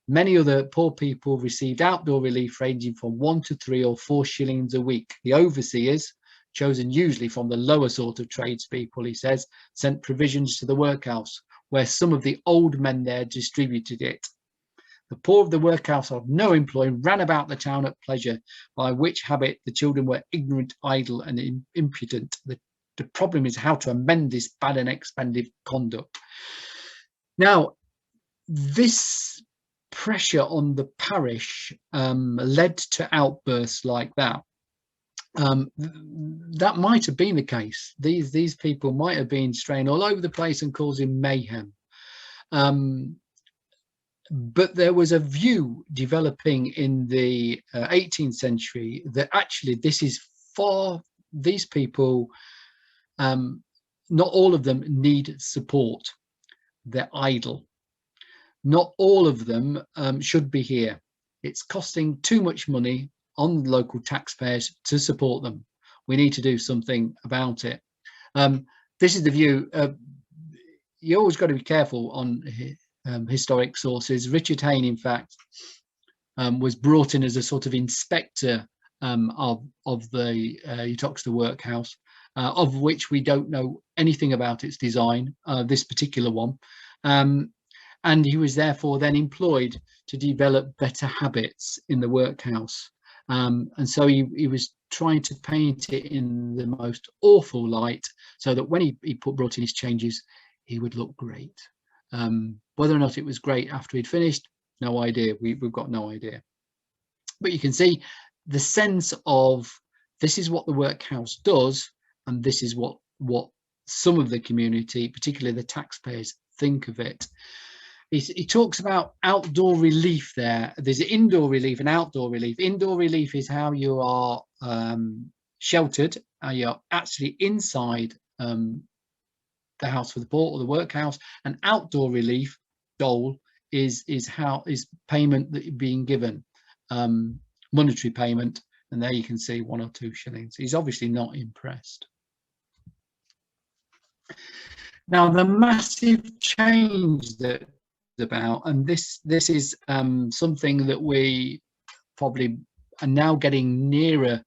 Many other poor people received outdoor relief ranging from 1 to 3 or 4 shillings a week. The overseers, chosen usually from the lower sort of tradespeople, he says, sent provisions to the workhouse, where some of the old men there distributed it. The poor of the workhouse had no employment, ran about the town at pleasure, by which habit the children were ignorant, idle, and impudent. The problem is how to amend this bad and expensive conduct. Now, this pressure on the parish led to outbursts like that. That might have been the case. These people might have been straying all over the place and causing mayhem. But there was a view developing in the 18th century that actually this is for these people. Not all of them need support. They're idle. Not all of them should be here. It's costing too much money on local taxpayers to support them. We need to do something about it. This is the view. You always got to be careful on historic sources. Richard Hayne, in fact, was brought in as a sort of inspector of the Uttoxeter workhouse, of which we don't know anything about its design, this particular one. And he was therefore then employed to develop better habits in the workhouse. And so he was trying to paint it in the most awful light so that when he brought in his changes, he would look great. Whether or not it was great after he'd finished, no idea. We've got no idea. But you can see the sense of this is what the workhouse does, and this is what some of the community, particularly the taxpayers, think of it. He talks about outdoor relief there. There's indoor relief and outdoor relief. Indoor relief is how you are sheltered, how you're actually inside the house for the poor or the workhouse. And outdoor relief, dole, is payment that you're being given, monetary payment. And there you can see 1 or 2 shillings. He's obviously not impressed. Now, the massive change that about, and this is something that we probably are now getting nearer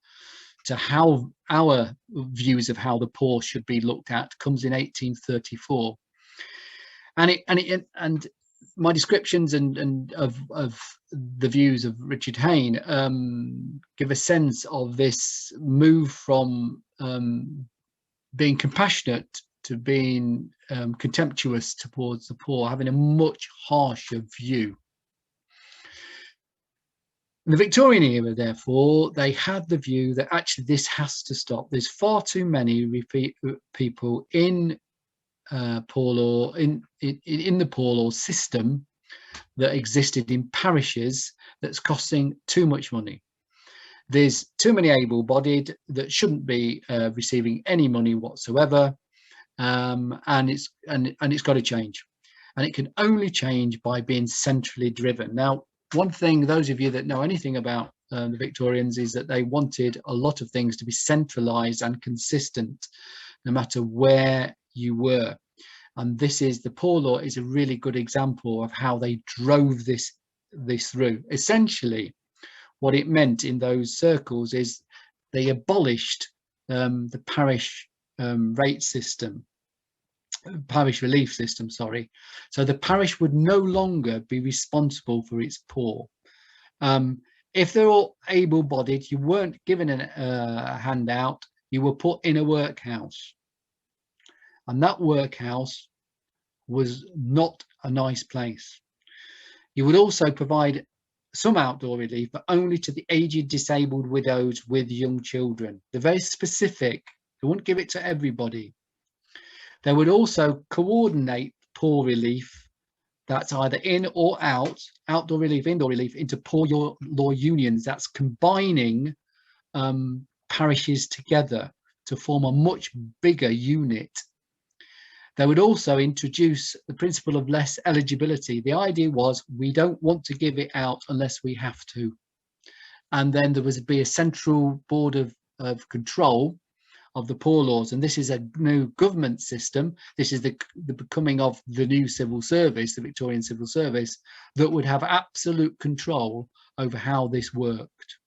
to how our views of how the poor should be looked at, comes in 1834, and my descriptions and of the views of Richard Hayne give a sense of this move from being compassionate to being contemptuous towards the poor, having a much harsher view. In the Victorian era, therefore, they had the view that actually this has to stop. There's far too many people in poor law, in the poor law system that existed in parishes that's costing too much money. There's too many able-bodied that shouldn't be receiving any money whatsoever. And it's got to change, and it can only change by being centrally driven. Now, one thing, those of you that know anything about the Victorians, is that they wanted a lot of things to be centralized and consistent, no matter where you were. And the poor law is a really good example of how they drove this through. Essentially, what it meant in those circles is they abolished the parish rate system, parish relief system, sorry. So the parish would no longer be responsible for its poor. If they're all able-bodied, you weren't given a handout, you were put in a workhouse. And that workhouse was not a nice place. You would also provide some outdoor relief, but only to the aged, disabled widows with young children. They're very specific. They wouldn't give it to everybody. They would also coordinate poor relief, that's either in or out, outdoor relief, indoor relief, into poor law unions. That's combining parishes together to form a much bigger unit. They would also introduce the principle of less eligibility. The idea was we don't want to give it out unless we have to. And then there would be a central board of control of the poor laws, and this is a new government system. This is the becoming of the new civil service, the Victorian civil service, that would have absolute control over how this worked.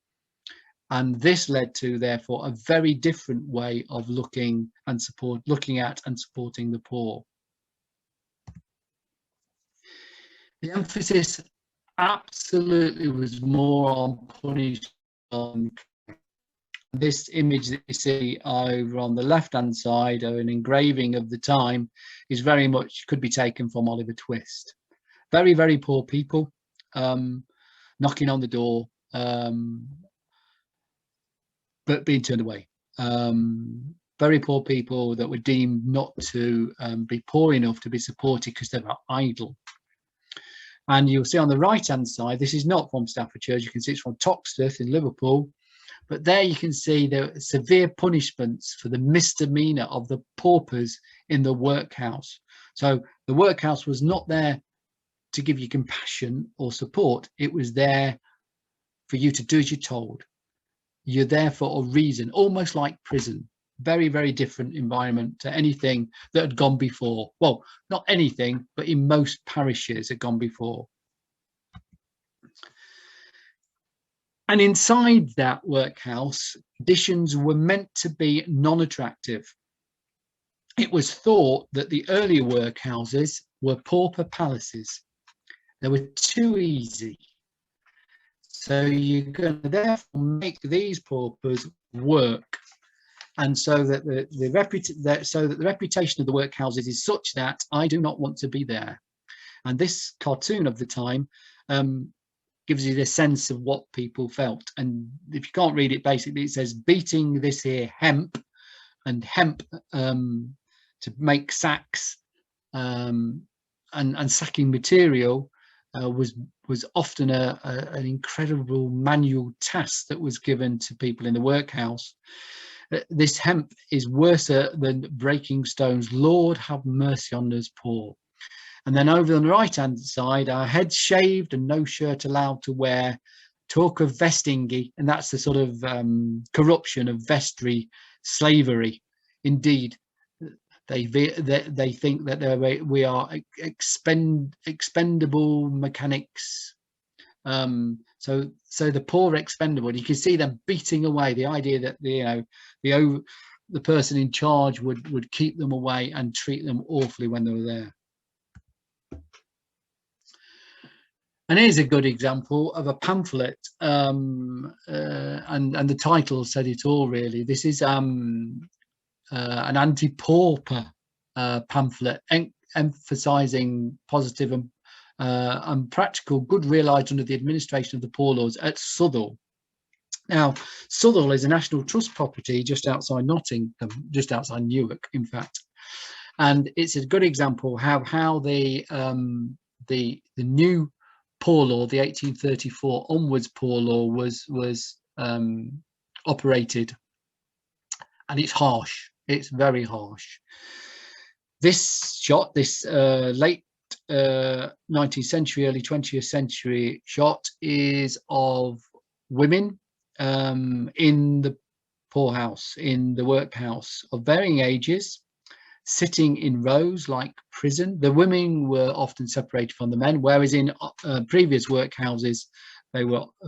And this led to, therefore, a very different way of looking at and supporting the poor. The emphasis absolutely was more on punishment. This image that you see over on the left-hand side, or an engraving of the time, is very much could be taken from Oliver Twist. Very, very poor people knocking on the door, but being turned away. Very poor people that were deemed not to be poor enough to be supported because they were idle. And you'll see on the right hand side, this is not from Staffordshire, you can see it's from Uttoxeter in Liverpool, but there you can see the severe punishments for the misdemeanor of the paupers in the workhouse. So the workhouse was not there to give you compassion or support, it was there for you to do as you're told. You're there for a reason, almost like prison. Very, very different environment to anything that had gone before. Well, not anything, but in most parishes had gone before. And inside that workhouse, conditions were meant to be non-attractive. It was thought that the earlier workhouses were pauper palaces. They were too easy. So you're going to therefore make these paupers work. And so that the reputation of the workhouses is such that I do not want to be there. And this cartoon of the time gives you the sense of what people felt. And if you can't read it, basically it says beating this here hemp, and hemp to make sacks and sacking material was often an incredible manual task that was given to people in the workhouse. This hemp is worse than breaking stones. Lord have mercy on us poor. And then over on the right hand side, our heads shaved and no shirt allowed to wear. Talk of vestingy, and that's the sort of corruption of vestry slavery. Indeed, they think that we are expendable mechanics. So the poor expendable. You can see them beating away. The idea that the person in charge would keep them away and treat them awfully when they were there. And here's a good example of a pamphlet, and the title said it all really. This is an anti-pauper pamphlet emphasising positive and practical good realised under the administration of the poor laws at Southall. Now, Southall is a National Trust property just outside Nottingham, just outside Newark, in fact, and it's a good example how the new poor law, the 1834 onwards poor law, was operated, and it's harsh. It's very harsh. This shot, this late 19th century, early 20th century shot, is of women in the poorhouse, in the workhouse, of varying ages, sitting in rows like prison. The women were often separated from the men, whereas in previous workhouses,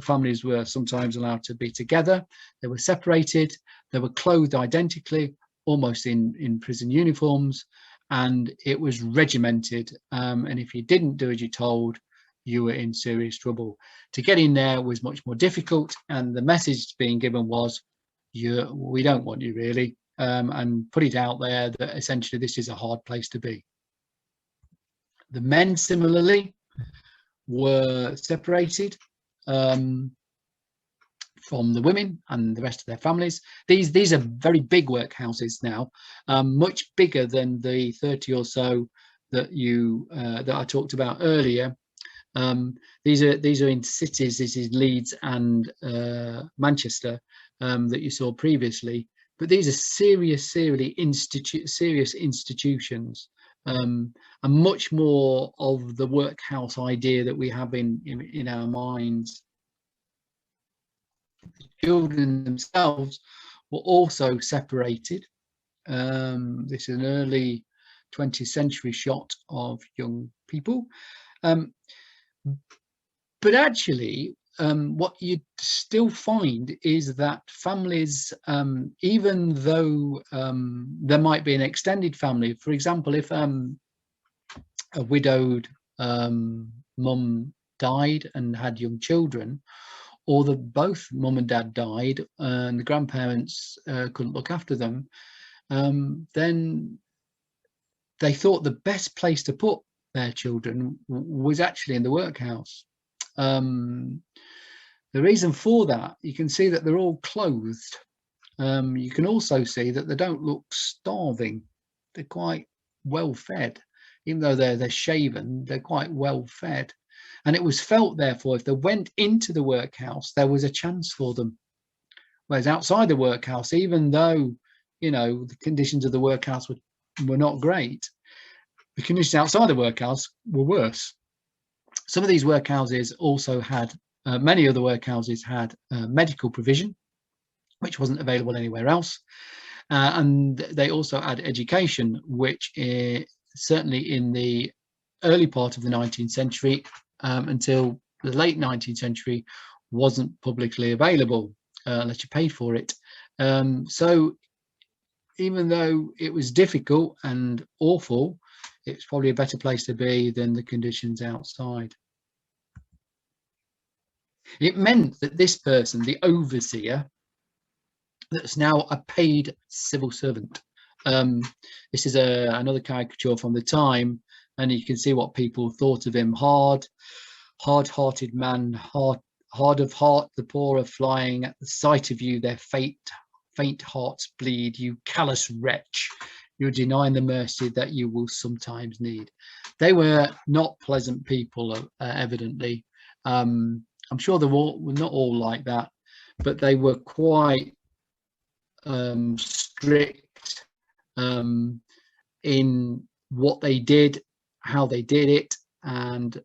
families were sometimes allowed to be together. They were separated. They were clothed identically, almost in prison uniforms, and it was regimented. And if you didn't do as you're told, you were in serious trouble. To get in there was much more difficult, and the message being given was, we don't want you really. And put it out there that essentially this is a hard place to be. The men similarly were separated from the women and the rest of their families. These are very big workhouses now, much bigger than the 30 or so that I talked about earlier. These are in cities. This is Leeds and Manchester that you saw previously. But these are serious institutions, and much more of the workhouse idea that we have in our minds. The children themselves were also separated. This is an early 20th century shot of young people. But actually, what you still find is that families, even though there might be an extended family, for example, if a widowed mum died and had young children, or both mum and dad died and the grandparents couldn't look after them, then they thought the best place to put their children was actually in the workhouse. The reason for that, you can see that they're all clothed. you can also see that they don't look starving. They're quite well fed. Even though they're shaven, they're quite well fed. And it was felt, therefore, if they went into the workhouse, there was a chance for them. Whereas outside the workhouse, even though, you know, the conditions of the workhouse were not great, the conditions outside the workhouse were worse. Some of these workhouses also had, many of the workhouses had medical provision, which wasn't available anywhere else. And they also had education, which certainly in the early part of the 19th century until the late 19th century wasn't publicly available unless you paid for it. So even though it was difficult and awful, it's probably a better place to be than the conditions outside. It meant that this person, the overseer, that's now a paid civil servant. This is another caricature from the time, and you can see what people thought of him. Hard-hearted man, hard of heart, the poor are flying at the sight of you, their faint hearts bleed, you callous wretch, you're denying the mercy that you will sometimes need. They were not pleasant people, evidently. I'm sure they were not all like that, but they were quite strict in what they did, how they did it, and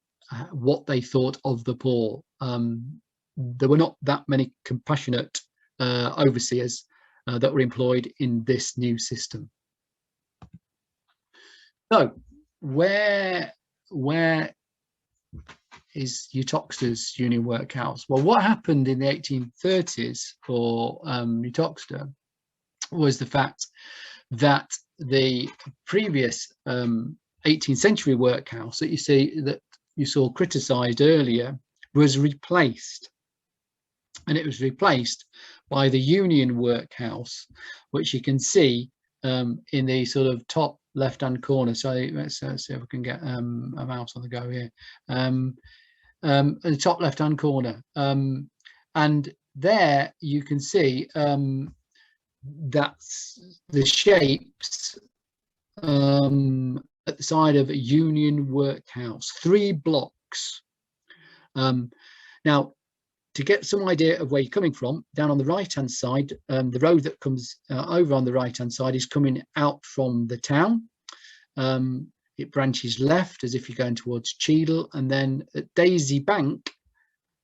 what they thought of the poor. There were not that many compassionate overseers that were employed in this new system. So where is Uttoxeter's Union Workhouse? Well, what happened in the 1830s for Uttoxeter was the fact that the previous 18th century workhouse that you saw criticised earlier was replaced, and it was replaced by the Union Workhouse, which you can see in the sort of top left-hand corner. So let's see if I can get a mouse on the go here. The top left-hand corner, and there you can see that's the shapes at the side of a Union Workhouse, 3 blocks. Now, to get some idea of where you're coming from, down on the right-hand side, the road that comes over on the right-hand side is coming out from the town. It branches left as if you're going towards Cheadle, and then at Daisy Bank,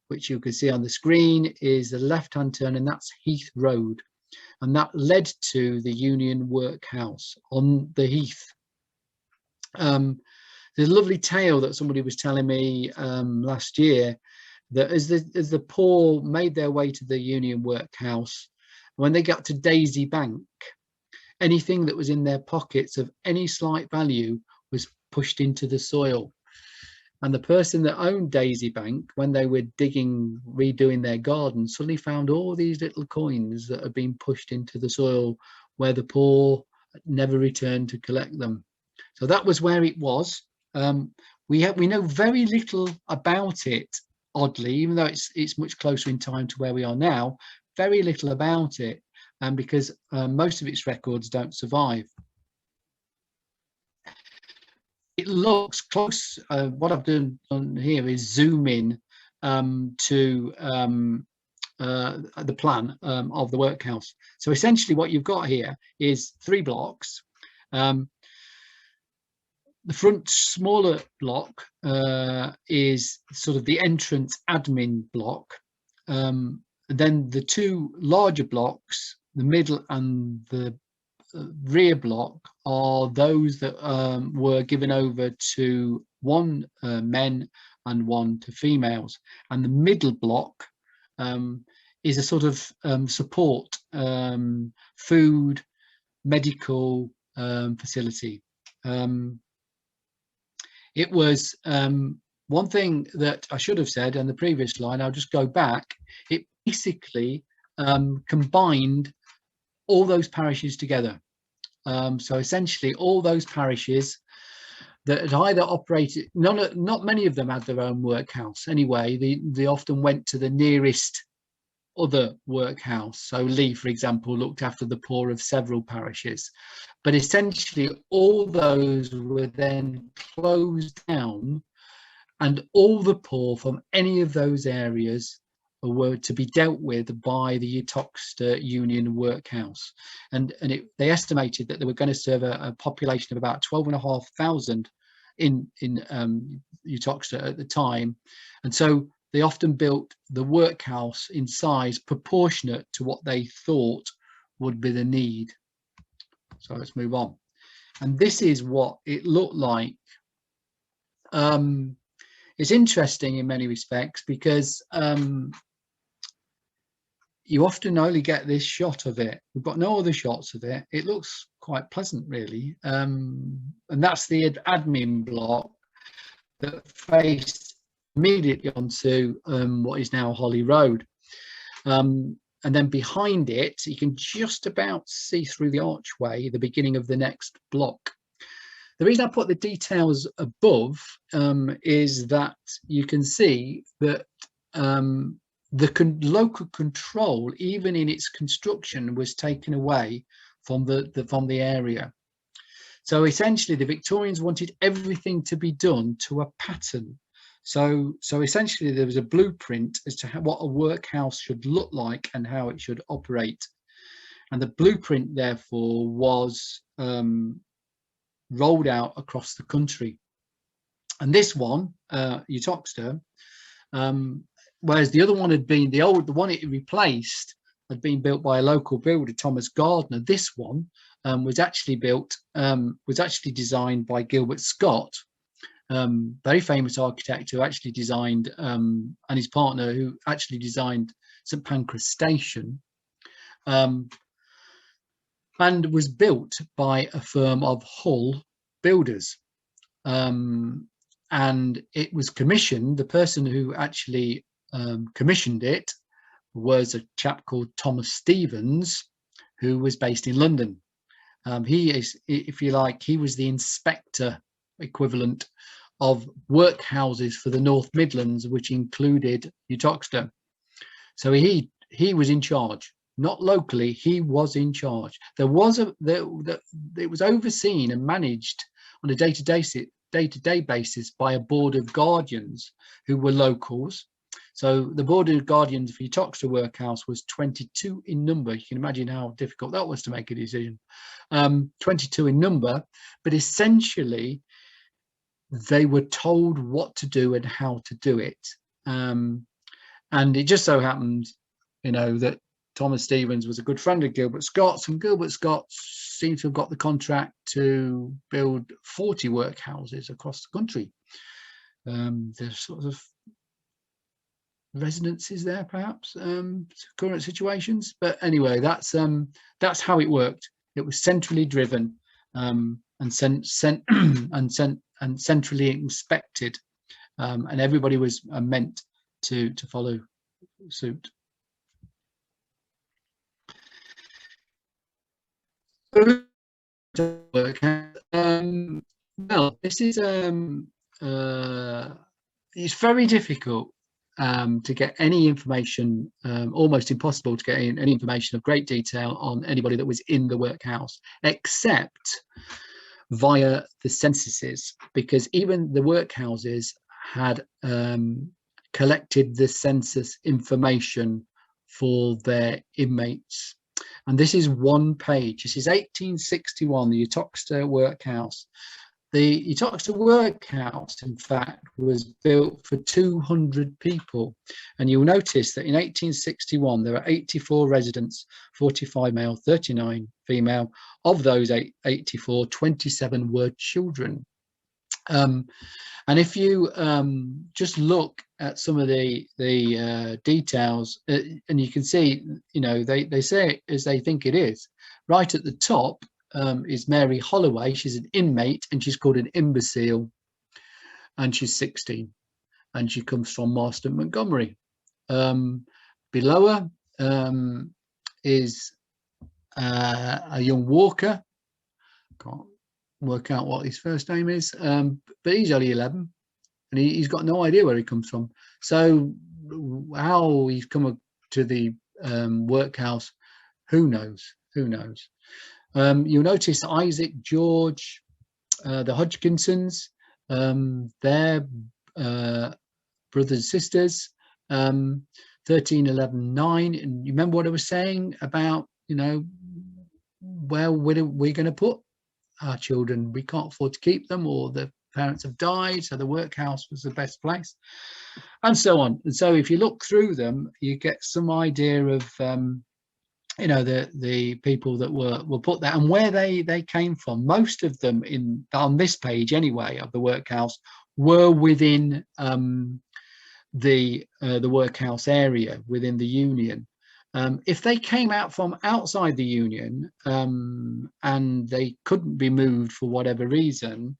which you can see on the screen, is the left-hand turn, and that's Heath Road. And that led to the Union Workhouse on the Heath. There's a lovely tale that somebody was telling me last year, that as the poor made their way to the Union Workhouse, when they got to Daisy Bank, anything that was in their pockets of any slight value was pushed into the soil. And the person that owned Daisy Bank, when they were redoing their garden, suddenly found all these little coins that had been pushed into the soil, where the poor never returned to collect them. So that was where it was. We know very little about it, oddly, even though it's much closer in time to where we are now. Very little about it, because most of its records don't survive. It looks close. What I've done here is zoom in to the plan of the workhouse. So essentially what you've got here is 3 blocks. The front smaller block is sort of the entrance admin block. Then the 2 larger blocks, the middle and the rear block, are those that were given over to 1 men and 1 to females, and the middle block is a sort of support food medical facility. It was one thing that I should have said in the previous line. I'll just go back. It basically combined all those parishes together. So essentially all those parishes that had either operated, not many of them had their own workhouse anyway. They often went to the nearest other workhouse. So Lee, for example, looked after the poor of several parishes, but essentially all those were then closed down, and all the poor from any of those areas were to be dealt with by the Uttoxeter Union Workhouse. And they estimated that they were going to serve a population of about 12,500 in Uttoxeter at the time. And so they often built the workhouse in size proportionate to what they thought would be the need. So let's move on. And this is what it looked like. It's interesting in many respects because you often only get this shot of it. We've got no other shots of it. It looks quite pleasant, really. And that's the admin block that faced immediately onto what is now Holly Road. And then behind it, you can just about see through the archway the beginning of the next block. The reason I put the details above is that you can see that the local control, even in its construction, was taken away from the area. So essentially, the Victorians wanted everything to be done to a pattern. So essentially, there was a blueprint as to what a workhouse should look like and how it should operate. And the blueprint, therefore, was rolled out across the country. And this one, Uttoxeter, whereas the other one had been the one it replaced had been built by a local builder, Thomas Gardner. This one was actually designed by Gilbert Scott, very famous architect who actually designed, and his partner who actually designed St Pancras Station, and was built by a firm of Hull builders. And it was commissioned, the person who actually commissioned it was a chap called Thomas Stevens, who was based in London. He is, if you like, he was the inspector equivalent of workhouses for the North Midlands, which included Uttoxeter. So he was in charge. Not locally, he was in charge. It was overseen and managed on a day-to-day basis by a board of guardians who were locals. So the board of guardians for Uttoxeter Workhouse was 22 in number. You can imagine how difficult that was to make a decision. 22 in number, but essentially they were told what to do and how to do it. And it just so happened, that Thomas Stevens was a good friend of Gilbert Scott's, and Gilbert Scott seemed to have got the contract to build 40 workhouses across the country. There's sort of residences there, perhaps, current situations. But anyway, that's how it worked. It was centrally driven and centrally inspected, and everybody was meant to follow suit. Well, this is it's very difficult to get any information, almost impossible to get any information of great detail on anybody that was in the workhouse, except via the censuses, because even the workhouses had collected the census information for their inmates. And this is one page. This is 1861, the Uttoxeter Workhouse. The Uttoxeter Workhouse, in fact, was built for 200 people. And you'll notice that in 1861, there were 84 residents, 45 male, 39 female. Of those 84, 27 were children. And if you just look at some of the details, and you can see, they say it as they think it is. Right at the top is Mary Holloway. She's an inmate, and she's called an imbecile, and she's 16, and she comes from Marston Montgomery. Below her is a young Walker. Can't work out what his first name is, but he's only 11, and he's got no idea where he comes from. So how he's come to the workhouse, who knows? Who knows? You'll notice Isaac, George, the Hodgkinsons, their brothers and sisters, 13, 11, 9. And you remember what I was saying about, you know, where we're going to put our children? We can't afford to keep them, or the parents have died, so the workhouse was the best place, and so on. And so if you look through them, you get some idea of you know, the people that were put there and where they came from. Most of them on this page anyway of the workhouse were within the workhouse area, within the union. If they came out from outside the union and they couldn't be moved for whatever reason,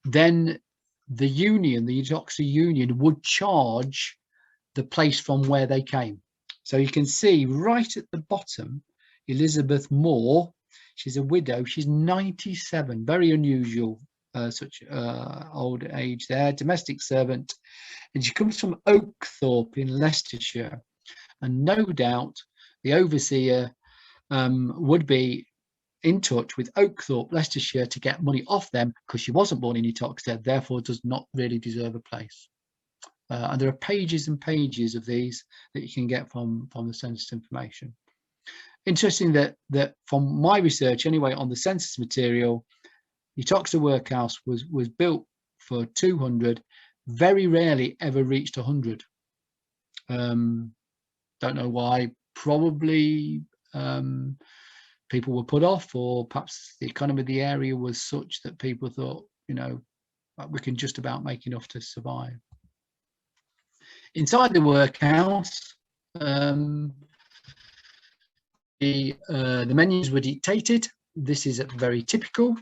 then the union, the Uttoxeter Union, would charge the place from where they came. So you can see right at the bottom, Elizabeth Moore. She's a widow. She's 97. Very unusual, such old age there. Domestic servant, and she comes from Oakthorpe in Leicestershire. And no doubt the overseer would be in touch with Oakthorpe, Leicestershire, to get money off them, because she wasn't born in Uttoxeter, therefore does not really deserve a place. And there are pages and pages of these that you can get from the census information. Interesting that from my research anyway on the census material, Uttoxeter Workhouse was built for 200, very rarely ever reached 100. Don't know why. Probably people were put off, or perhaps the economy of the area was such that people thought, you know, we can just about make enough to survive. Inside the workhouse, the menus were dictated. This is very typical.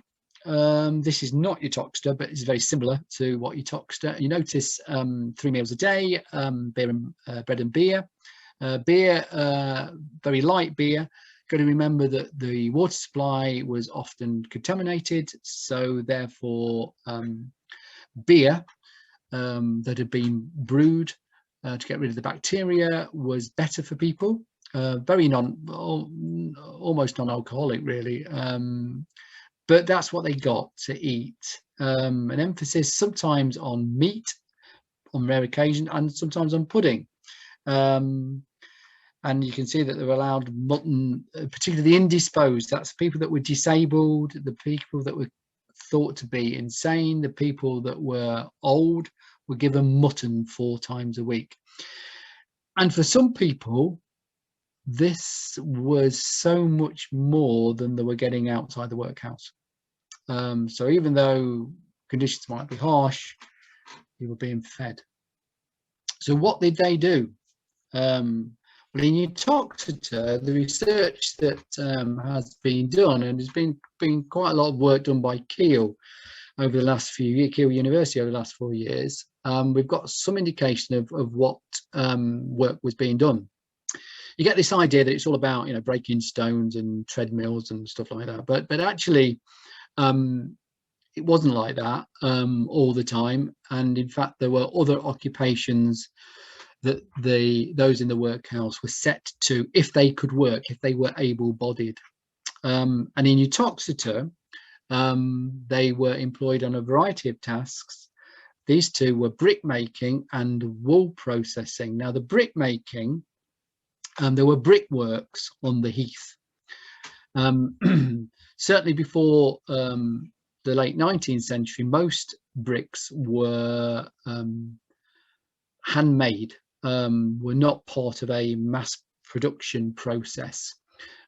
This is not Uttoxeter, but it's very similar to what Uttoxeter. You notice 3 meals a day, beer and bread and beer. Beer, very light beer. Got to remember that the water supply was often contaminated, so therefore beer that had been brewed to get rid of the bacteria was better for people. Very almost non-alcoholic really, but that's what they got to eat. An emphasis sometimes on meat on rare occasion, and sometimes on pudding. And you can see that they were allowed mutton, particularly the indisposed. That's people that were disabled, the people that were thought to be insane, the people that were old were given mutton 4 times a week. And for some people, this was so much more than they were getting outside the workhouse. So even though conditions might be harsh, they were being fed. So what did they do? Well, in Uttoxeter, the research that has been done, and there's been quite a lot of work done by Keele over the last few years, Keele University over the last 4 years, we've got some indication of what work was being done. You get this idea that it's all about, you know, breaking stones and treadmills and stuff like that, but actually it wasn't like that all the time. And in fact, there were other occupations that those in the workhouse were set to, if they could work, if they were able-bodied. And in Uttoxeter, they were employed on a variety of tasks. These two were brick making and wool processing. Now, the brick making, there were brickworks on the heath. Certainly before the late 19th century, most bricks were handmade, were not part of a mass production process.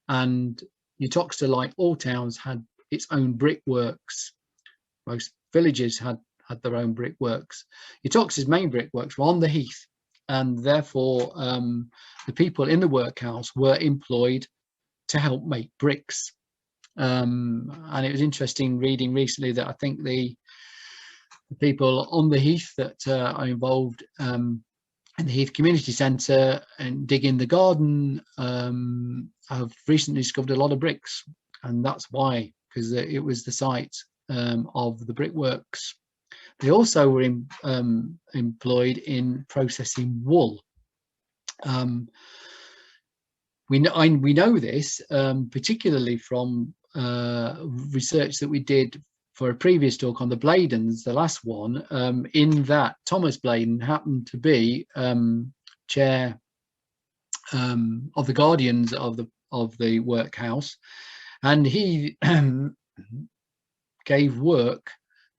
And Uttoxeter, like all towns, had its own brickworks. Most villages had their own brickworks. Uttoxeter's main brickworks were on the heath, and therefore the people in the workhouse were employed to help make bricks. And it was interesting reading recently that I think the people on the heath that are involved in the Heath Community Centre and digging the garden have recently discovered a lot of bricks, and that's why, because it was the site of the brickworks. They also were employed in processing wool. we know this particularly from research that we did for a previous talk on the Bladens, the last one, in that Thomas Bladen happened to be chair of the guardians of the workhouse, and he gave work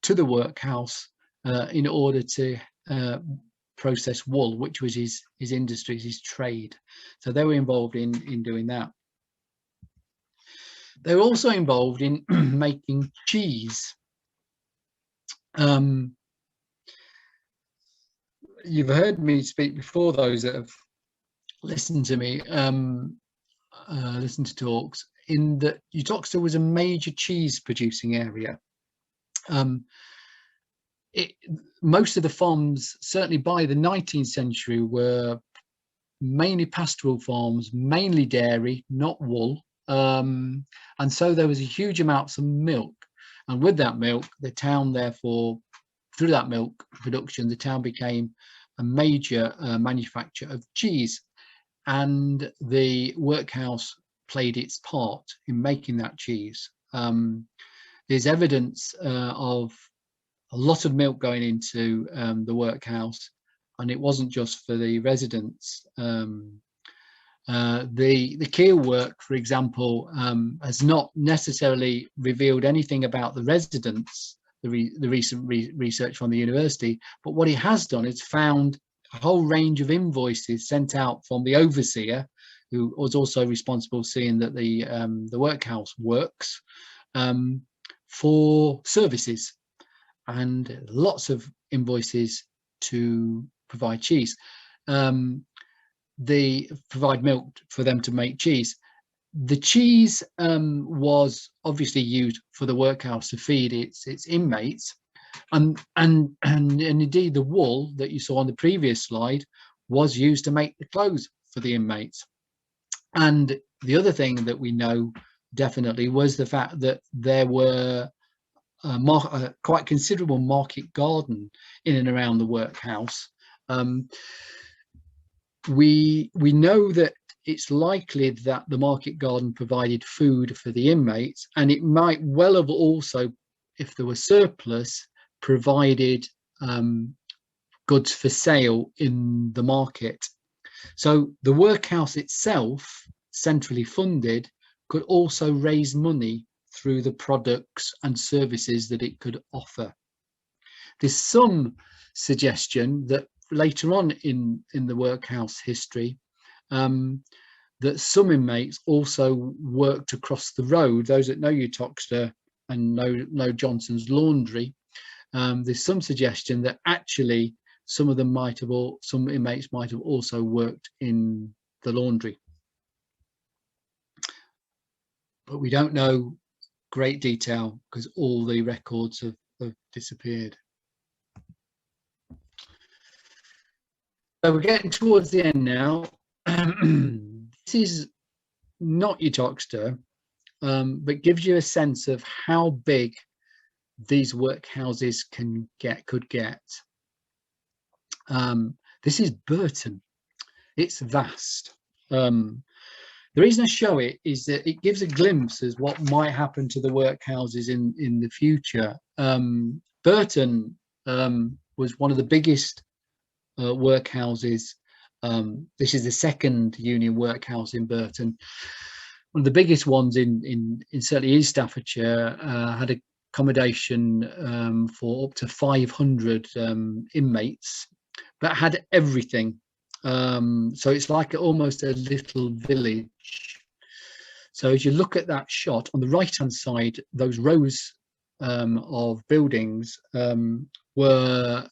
to the workhouse in order to process wool, which was his industry, his trade. So they were involved in doing that. They were also involved in making cheese. You've heard me speak before, those that have listened to me, listened to talks, in that Uttoxeter was a major cheese producing area. Most of the farms, certainly by the 19th century, were mainly pastoral farms, mainly dairy, not wool. And so there was a huge amounts of milk. And with that milk, the town, therefore, through that milk production, the town became a major manufacturer of cheese. And the workhouse played its part in making that cheese. There's evidence of a lot of milk going into the workhouse, and it wasn't just for the residents. The keel work, for example, has not necessarily revealed anything about the residents, the recent research from the university, but what it has done is found a whole range of invoices sent out from the overseer, who was also responsible seeing that the workhouse works, for services, and lots of invoices to provide cheese. They provide milk for them to make cheese. The cheese was obviously used for the workhouse to feed its inmates, and indeed the wool that you saw on the previous slide was used to make the clothes for the inmates. And the other thing that we know definitely was the fact that there were a quite considerable market garden in and around the workhouse. We know that it's likely that the market garden provided food for the inmates, and it might well have also, if there was surplus, provided goods for sale in the market. So the workhouse itself, centrally funded, could also raise money through the products and services that it could offer. There's some suggestion that later on in the workhouse history, that some inmates also worked across the road. Those that know Uttoxeter and know Johnson's Laundry, there's some suggestion that actually some inmates might have also worked in the laundry, but we don't know great detail because all the records have disappeared. So we're getting towards the end now. This is not Uttoxeter, but gives you a sense of how big these workhouses could get. This is Burton. It's vast. The reason I show it is that it gives a glimpse as what might happen to the workhouses in the future. Burton was one of the biggest workhouses. This is the second union workhouse in Burton. One of the biggest ones in certainly East Staffordshire, had accommodation for up to 500 inmates, but had everything. So it's like almost a little village. So as you look at that shot on the right hand side, those rows of buildings were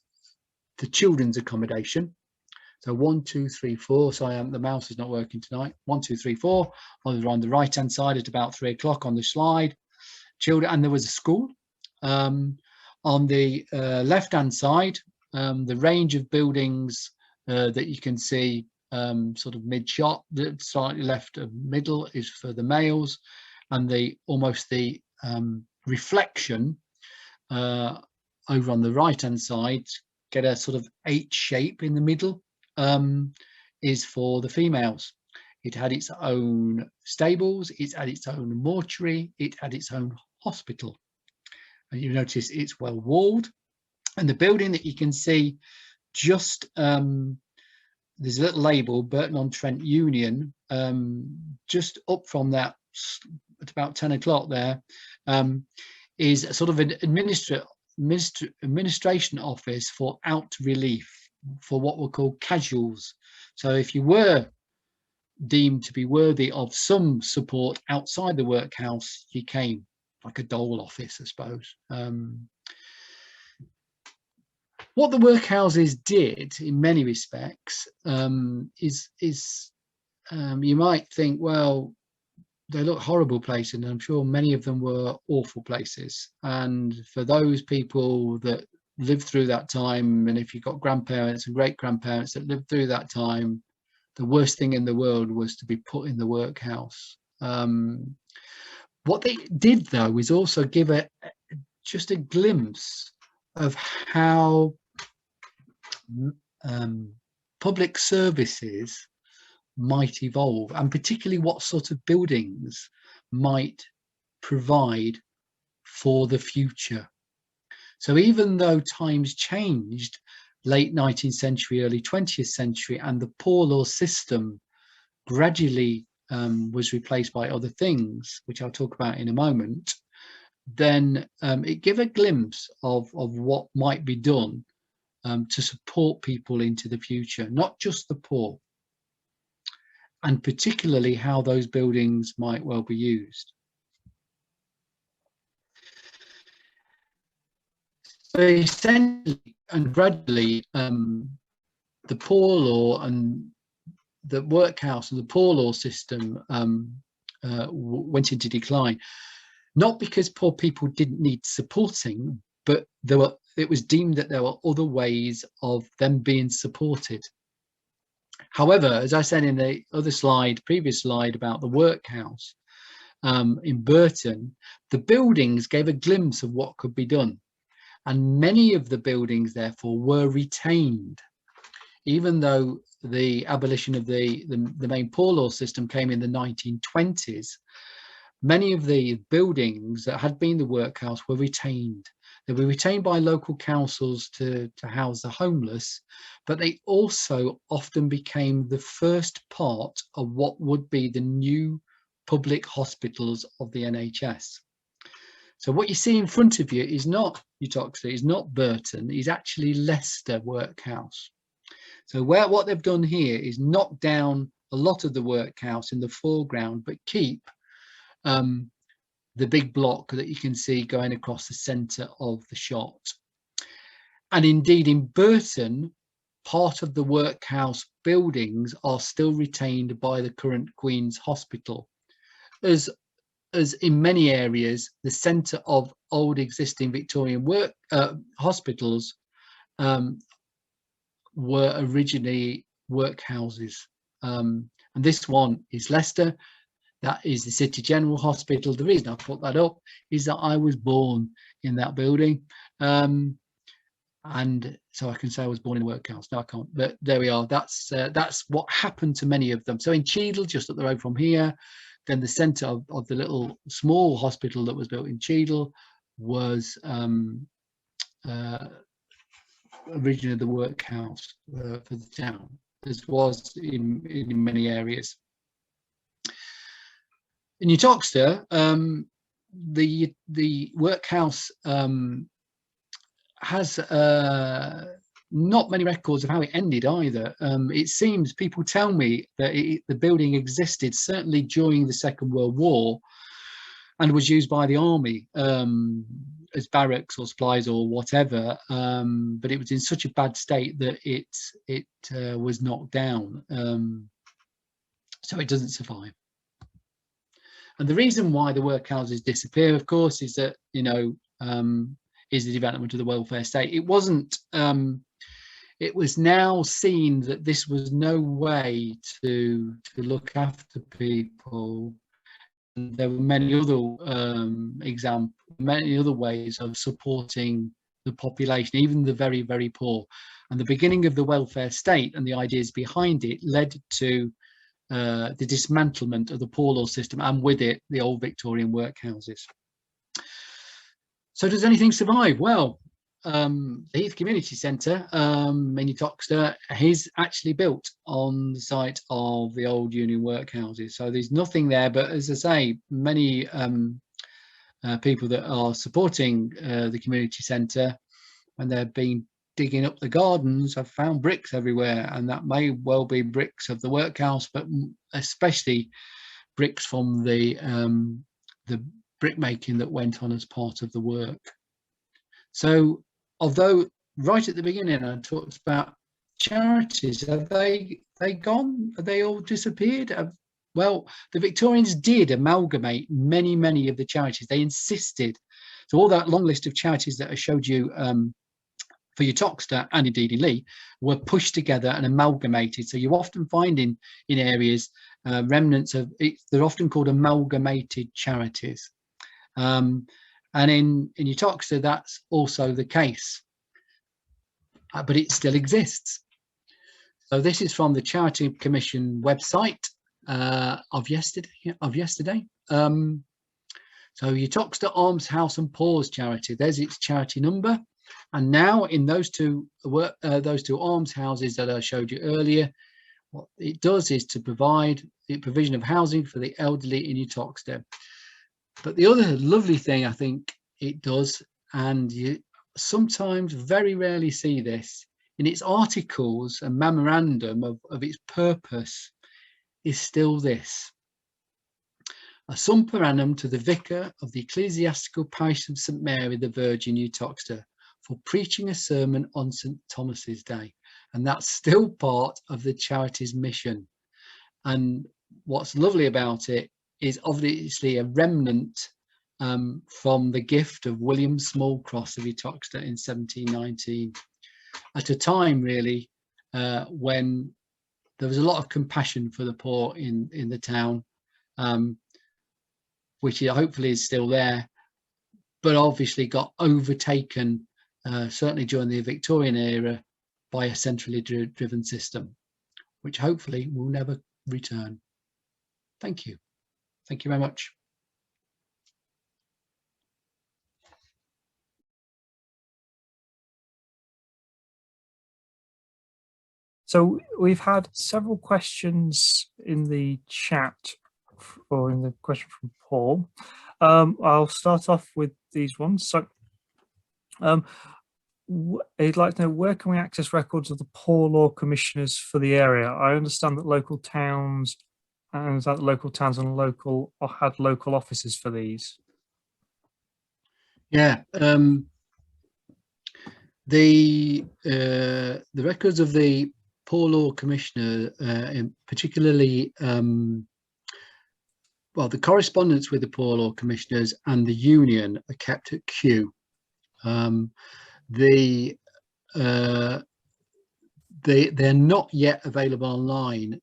the children's accommodation. So 1, 2, 3, 4. So the mouse is not working tonight. 1, 2, 3, 4. On the right hand side at about 3 o'clock on the slide, children, and there was a school. On the left hand side, the range of buildings that you can see sort of mid shot, the slightly left of middle is for the males, and the reflection over on the right hand side, get a sort of H shape in the middle, is for the females. It had its own stables, it had its own mortuary, it had its own hospital. And you notice it's well walled. And the building that you can see just there's a little label, Burton-on-Trent Union, just up from that at about 10 o'clock there, is a sort of an administration office for out relief for what were called casuals. So if you were deemed to be worthy of some support outside the workhouse, you came, like a dole office, I suppose. What the workhouses did in many respects is you might think, well, they look horrible places, and I'm sure many of them were awful places. And for those people that lived through that time, and if you've got grandparents and great grandparents that lived through that time, the worst thing in the world was to be put in the workhouse. What they did, though, is also give just a glimpse of how public services might evolve, and particularly what sort of buildings might provide for the future. So even though times changed late 19th century, early 20th century, and the poor law system gradually was replaced by other things, which I'll talk about in a moment, then it gave a glimpse of what might be done to support people into the future, not just the poor, and particularly how those buildings might well be used. So essentially and gradually, the poor law and the workhouse and the poor law system went into decline, not because poor people didn't need supporting, but it was deemed that there were other ways of them being supported. However, as I said in the other slide, previous slide about the workhouse in Burton, the buildings gave a glimpse of what could be done. And many of the buildings, therefore, were retained, even though the abolition of the main poor law system came in the 1920s. Many of the buildings that had been the workhouse were retained. They were retained by local councils to house the homeless, but they also often became the first part of what would be the new public hospitals of the NHS. So what you see in front of you is not Uttoxeter, is not Burton, is actually Leicester Workhouse. So what they've done here is knock down a lot of the workhouse in the foreground, but keep the big block that you can see going across the centre of the shot. And indeed in Burton, part of the workhouse buildings are still retained by the current Queen's Hospital. As in many areas, the centre of old existing Victorian hospitals were originally workhouses. And this one is Leicester. That is the City General Hospital. The reason I put that up is that I was born in that building. And so I can say I was born in a workhouse. No, I can't, but there we are. That's what happened to many of them. So in Cheadle, just up the road from here, then the centre of the little small hospital that was built in Cheadle was originally the workhouse for the town, as was in many areas. In Uttoxeter, the workhouse has not many records of how it ended either. It seems, people tell me that the building existed certainly during the Second World War and was used by the army as barracks or supplies or whatever, but it was in such a bad state that it was knocked down, so it doesn't survive. And the reason why the workhouses disappear, of course, is that, is the development of the welfare state. It wasn't, it was now seen that this was no way to look after people. And there were many other many other ways of supporting the population, even the very, very poor. And the beginning of the welfare state and the ideas behind it led to the dismantlement of the poor law system, and with it, the old Victorian workhouses. So does anything survive? Well, the Heath Community Centre in Uttoxeter is actually built on the site of the old Union workhouses. So there's nothing there, but as I say, many people that are supporting the community centre, when they've been digging up the gardens, have found bricks everywhere, and that may well be bricks of the workhouse, but especially bricks from the brick making that went on as part of the work. So although right at the beginning I talked about charities, have they gone? Have they all disappeared? Well, the Victorians did amalgamate many of the charities. They insisted. So all that long list of charities that I showed you for Uttoxeter and indeed in Lee were pushed together and amalgamated. So you often find in areas remnants of it. They're often called amalgamated charities. And in Uttoxeter, that's also the case, but it still exists. So this is from the Charity Commission website of yesterday. So Uttoxeter Almshouse and Paws Charity. There's its charity number. And now in those two almshouses that I showed you earlier, what it does is to provide the provision of housing for the elderly in Uttoxeter. But the other lovely thing I think it does, and you sometimes very rarely see this, in its articles and memorandum of its purpose, is still this: a sum per annum to the vicar of the ecclesiastical parish of St Mary the Virgin, Uttoxeter, for preaching a sermon on St Thomas's Day. And that's still part of the charity's mission. And what's lovely about it is obviously a remnant from the gift of William Smallcross of Uttoxeter in 1719, at a time really when there was a lot of compassion for the poor in the town, which hopefully is still there, but obviously got overtaken certainly during the Victorian era by a centrally driven system, which hopefully will never return. Thank you. Thank you very much. So we've had several questions in the chat, or in the question from Paul. I'll start off with these ones. So he'd like to know, where can we access records of the poor law commissioners for the area? I understand that local towns and had local offices for these. Yeah, the records of the poor law commissioner, particularly well, the correspondence with the poor law commissioners and the union are kept at Kew. They're not yet available online,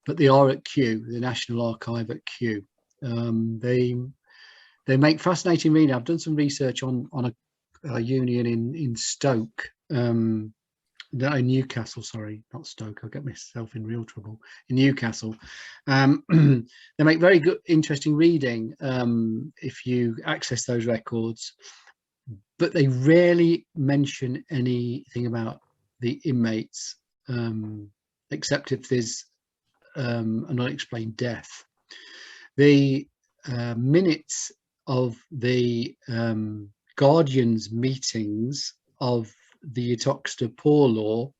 but they are at Kew, the National Archive at Kew. They make fascinating reading. I've done some research on a union in Stoke, in Newcastle, sorry, not Stoke, I'll get myself in real trouble, in Newcastle. They make very good, interesting reading if you access those records, but they rarely mention anything about the inmates, except if there's an unexplained death. The minutes of the Guardians meetings of the Uttoxeter Poor Law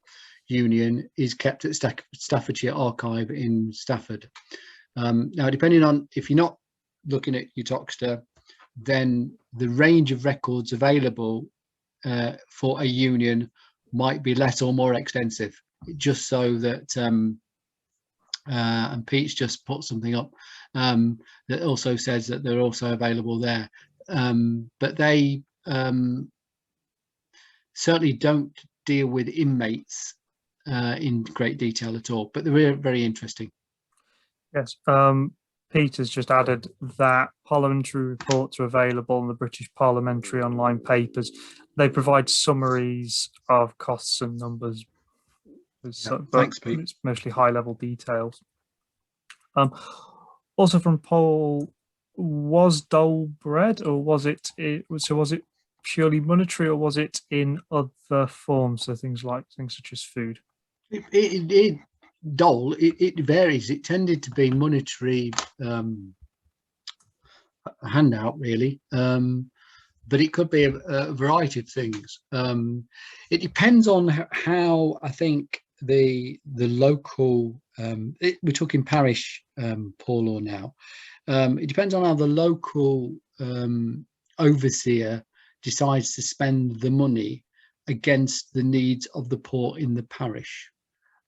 Union is kept at Staffordshire Archive in Stafford. Now, depending on, if you're not looking at Uttoxeter, then the range of records available for a union might be less or more extensive, just so that and Pete's just put something up that also says that they're also available there, but they certainly don't deal with inmates in great detail at all, but they're very interesting. Yes, Peter's just added that parliamentary reports are available on the British Parliamentary online papers. They provide summaries of costs and numbers, Yeah, thanks, Pete. it's mostly high-level details. Also from Paul, was dole bread, or was it purely monetary, or was it in other forms? So things such as food. Dole, it varies. It tended to be monetary handout, really, but it could be a variety of things. It depends on how I think the local. We're talking parish poor law now. It depends on how the local overseer decides to spend the money against the needs of the poor in the parish.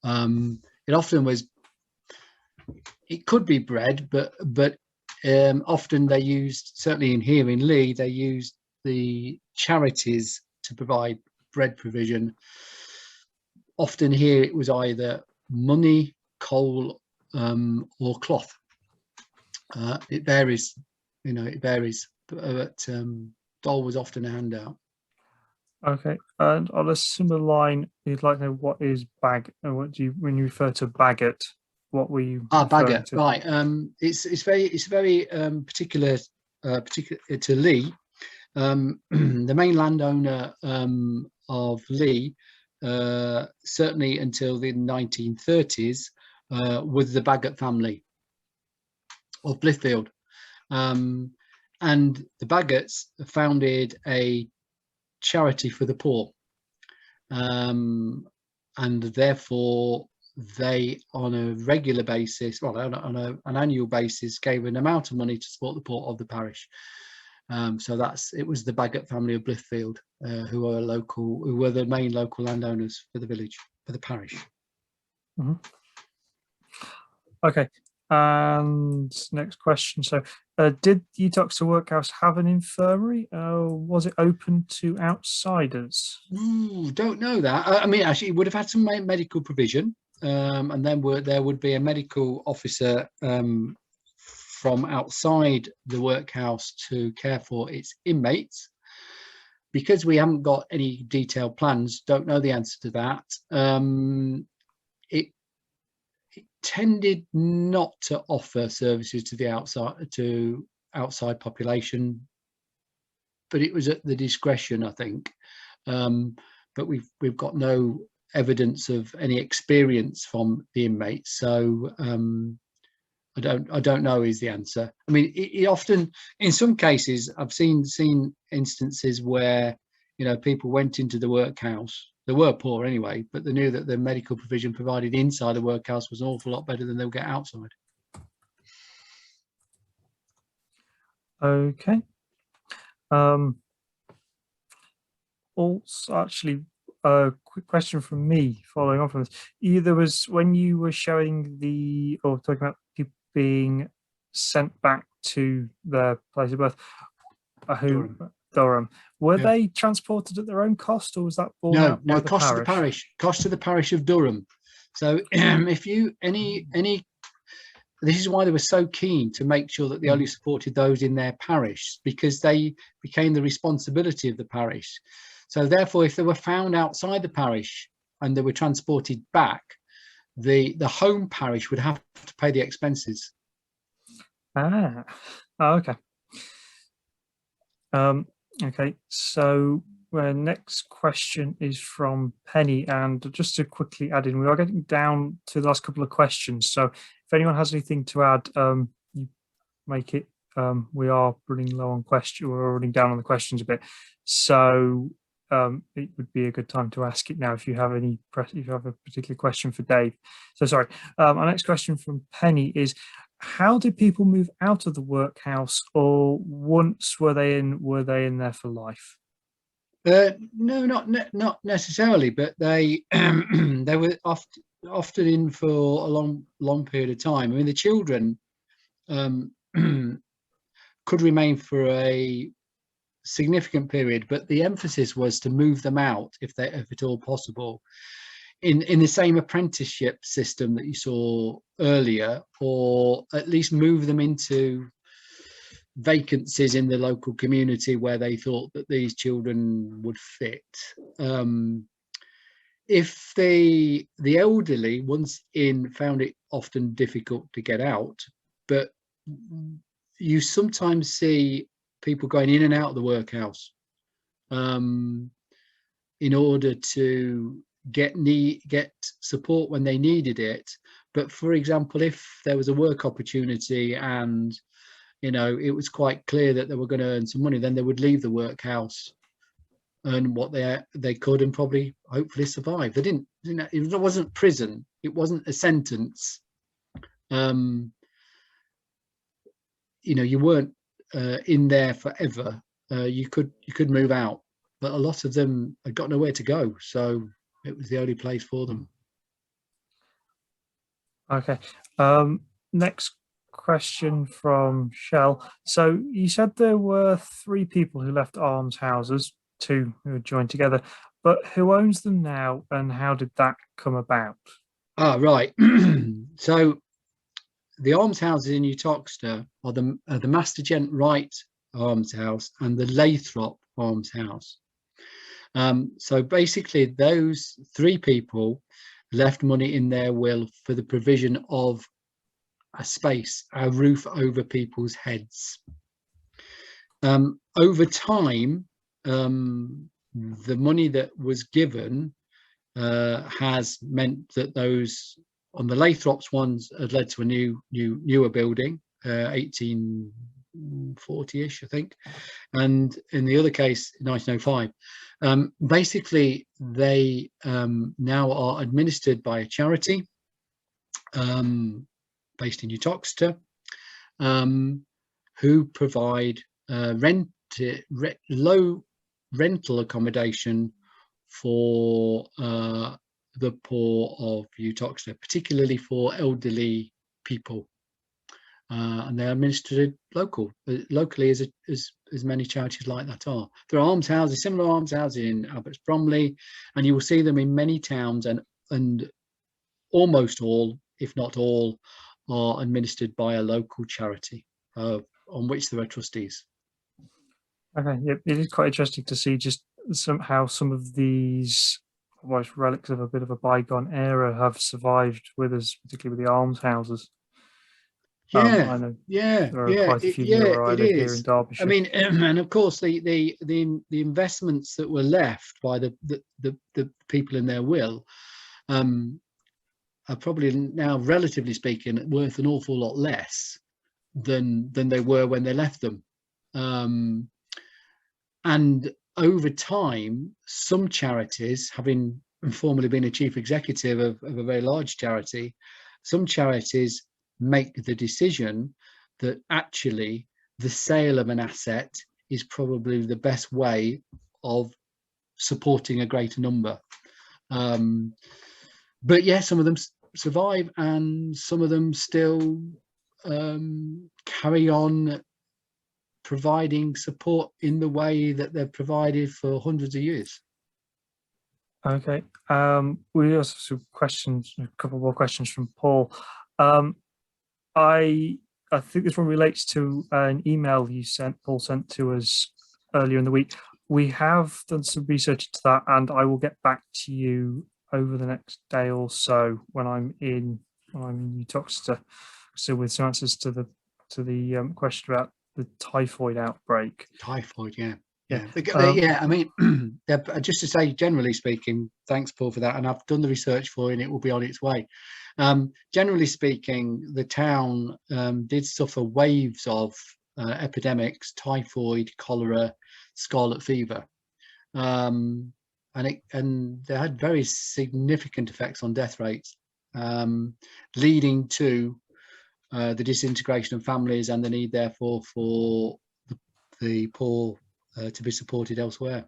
It often was, it could be bread, but often they used, certainly in here in Lee, they used the charities to provide bread provision. Often here it was either money, coal, or cloth. It varies, it varies, but dole was often a handout. Okay, and on a similar line, you'd like to know what is bag, and what do you, when you refer to bagot, what were you referring Bagot, to? right. It's very particular to Lee. The main landowner of Lee, certainly until the 1930s, was the Bagot family of Blithfield. And the Bagots founded a charity for the poor. And therefore they, on a regular basis, well, on an annual basis, gave an amount of money to support the poor of the parish. So it was the Bagot family of Blithfield, who were the main local landowners for the village, for the parish. Mm-hmm. Okay, and next question. So, did the Uttoxeter Workhouse have an infirmary? Was it open to outsiders? Ooh, don't know that. I mean, actually, it would have had some medical provision, and then there would be a medical officer from outside the workhouse to care for its inmates. Because we haven't got any detailed plans, don't know the answer to that. It tended not to offer services to the outside population, but it was at the discretion, I think. But we've got no evidence of any experience from the inmates, so I don't know is the answer. I mean, it often, in some cases, I've seen instances where people went into the workhouse. They were poor anyway, but they knew that the medical provision provided inside the workhouse was an awful lot better than they'll get outside. Okay. Also, actually, a quick question from me following on from this. There was, when you were showing or talking about people being sent back to their place of birth, Durham, were they transported at their own cost, or was that borne out by the cost parish? to the parish, cost to the parish of Durham. So if you this is why they were so keen to make sure that they only supported those in their parish, because they became the responsibility of the parish. So therefore, if they were found outside the parish and they were transported back, the home parish would have to pay the expenses. Okay. Okay, so next question is from Penny, and just to quickly add in, we are getting down to the last couple of questions, so if anyone has anything to add, you make it. We are running low on questions. We're running down on the questions a bit, so it would be a good time to ask it now if you have a particular question for Dave. So sorry. Our next question from Penny is, how did people move out of the workhouse, or once were they in there for life? No, not necessarily, but they they were often in for a long period of time. I mean, the children could remain for a significant period, but the emphasis was to move them out if at all possible, in the same apprenticeship system that you saw earlier, or at least move them into vacancies in the local community where they thought that these children would fit. if the elderly, once in, found it often difficult to get out, but you sometimes see people going in and out of the workhouse in order to get support when they needed it. But for example, if there was a work opportunity and it was quite clear that they were going to earn some money, then they would leave the workhouse, earn what they could, and probably hopefully survive. They didn't, it wasn't prison, it wasn't a sentence. You weren't in there forever. You could move out, but a lot of them had got nowhere to go, so it was the only place for them. Okay. Next question from Shell. So you said there were 3 people who left almshouses, 2 who had joined together, but who owns them now, and how did that come about? Right. So the almshouses in Uttoxeter are the Master Gent Wright almshouse and the Lathrop almshouse. So basically, those 3 people left money in their will for the provision of a roof over people's heads. Over time, the money that was given has meant that those on the Lathrops ones had led to a newer building, 1840-ish, I think, and in the other case, 1905. Basically, they now are administered by a charity based in Uttoxeter, who provide low rental accommodation for the poor of Uttoxeter, particularly for elderly people, and they're administered locally, as many charities like that are. There are almshouses, similar almshouses in Alberts Bromley, and you will see them in many towns, and almost all, if not all, are administered by a local charity on which there are trustees. Okay, yeah, it is quite interesting to see just somehow some of these almost relics of a bit of a bygone era have survived with us, particularly with the almshouses. Yeah, I know yeah, there are quite a few near where I live here in Derbyshire. I mean, and of course, the investments that were left by the people in their will are probably now, relatively speaking, worth an awful lot less than they were when they left them. And over time, some charities, having formerly been a chief executive of a very large charity, some charities make the decision that actually the sale of an asset is probably the best way of supporting a greater number. But yeah, some of them survive, and some of them still carry on providing support in the way that they've provided for hundreds of years. Okay. We also have some questions, a couple more questions from Paul. I think this one relates to an email Paul sent to us earlier in the week. We have done some research into that, and I will get back to you over the next day or so when I'm in Uttoxeter, so with some answers to the question about the typhoid outbreak. Typhoid, yeah. Yeah. I mean, just to say, generally speaking, thanks, Paul, for that. And I've done the research for you, and it will be on its way. Generally speaking, the town did suffer waves of epidemics: typhoid, cholera, scarlet fever, and they had very significant effects on death rates, leading to the disintegration of families and the need, therefore, for the poor to be supported elsewhere.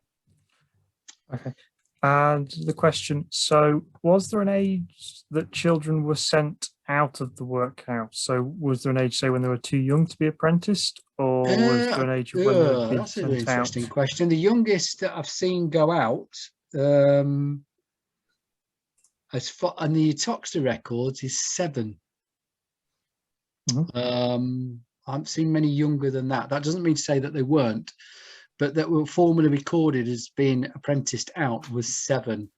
Okay. And the question, so was there an age that children were sent out of the workhouse? So was there an age, say, when they were too young to be apprenticed, or was there an age when they would be that's an sent interesting out? question. The youngest that I've seen go out, as far on the Uttoxeter records, is 7. I haven't seen many younger than that. That doesn't mean to say that they weren't, but that were formally recorded as being apprenticed out was 7.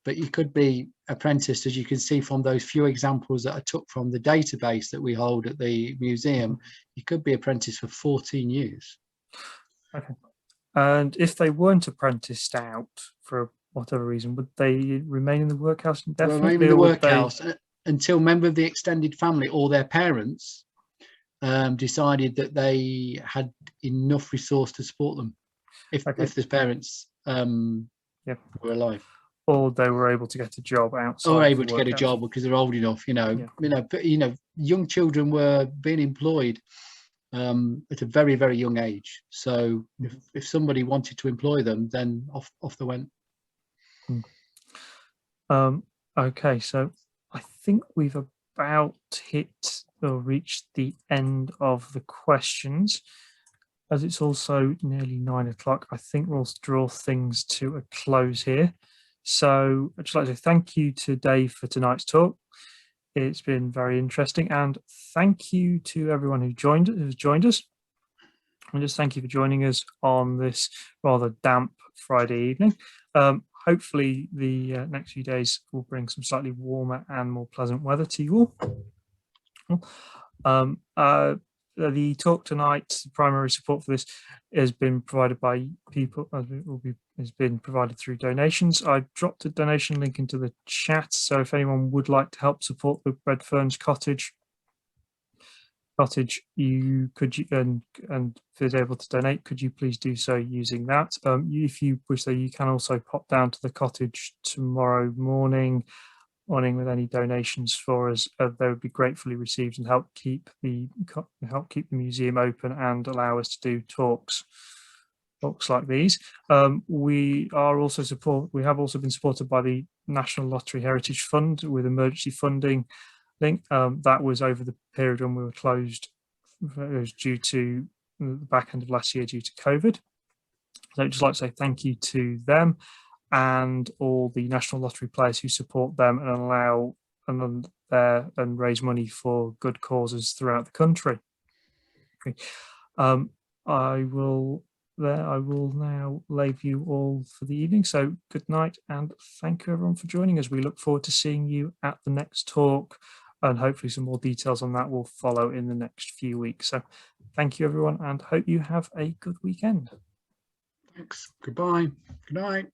but you could be apprenticed, as you can see from those few examples that I took from the database that we hold at the museum. You could be apprenticed for 14 years. Okay. And if they weren't apprenticed out for whatever reason, would they remain in the workhouse indefinitely? Remain in the or would they- workhouse until a member of the extended family or their parents decided that they had enough resource to support them, if the parents were alive, or they were able to get a job outside, or of able the to get a workhouse. job because they're old enough. Young children were being employed at a very, very young age. So if somebody wanted to employ them, then off they went. Okay, so I think we've about hit or reached the end of the questions. As it's also nearly 9 o'clock, I think we'll draw things to a close here. So I'd just like to say thank you to Dave for tonight's talk. It's been very interesting, and thank you to everyone who's joined us. And just thank you for joining us on this rather damp Friday evening. Hopefully the next few days will bring some slightly warmer and more pleasant weather to you all. The talk tonight, primary support for this has been provided by people, has been provided through donations. I dropped a donation link into the chat, so if anyone would like to help support the Redferns Cottage, you could, and if is able to donate, could you please do so using that. If you wish, you can also pop down to the cottage tomorrow morning with any donations for us. They would be gratefully received and help keep the museum open and allow us to do talks like these. We have also been supported by the National Lottery Heritage Fund with emergency funding link. That was over the period when we were closed. It was due to the back end of last year due to COVID. So I'd just like to say thank you to them and all the National Lottery players who support them and allow and raise money for good causes throughout the country. Okay. I will now leave you all for the evening. So good night and thank you everyone for joining us. We look forward to seeing you at the next talk, and hopefully some more details on that will follow in the next few weeks. So thank you everyone and hope you have a good weekend. Thanks. Goodbye. Good night.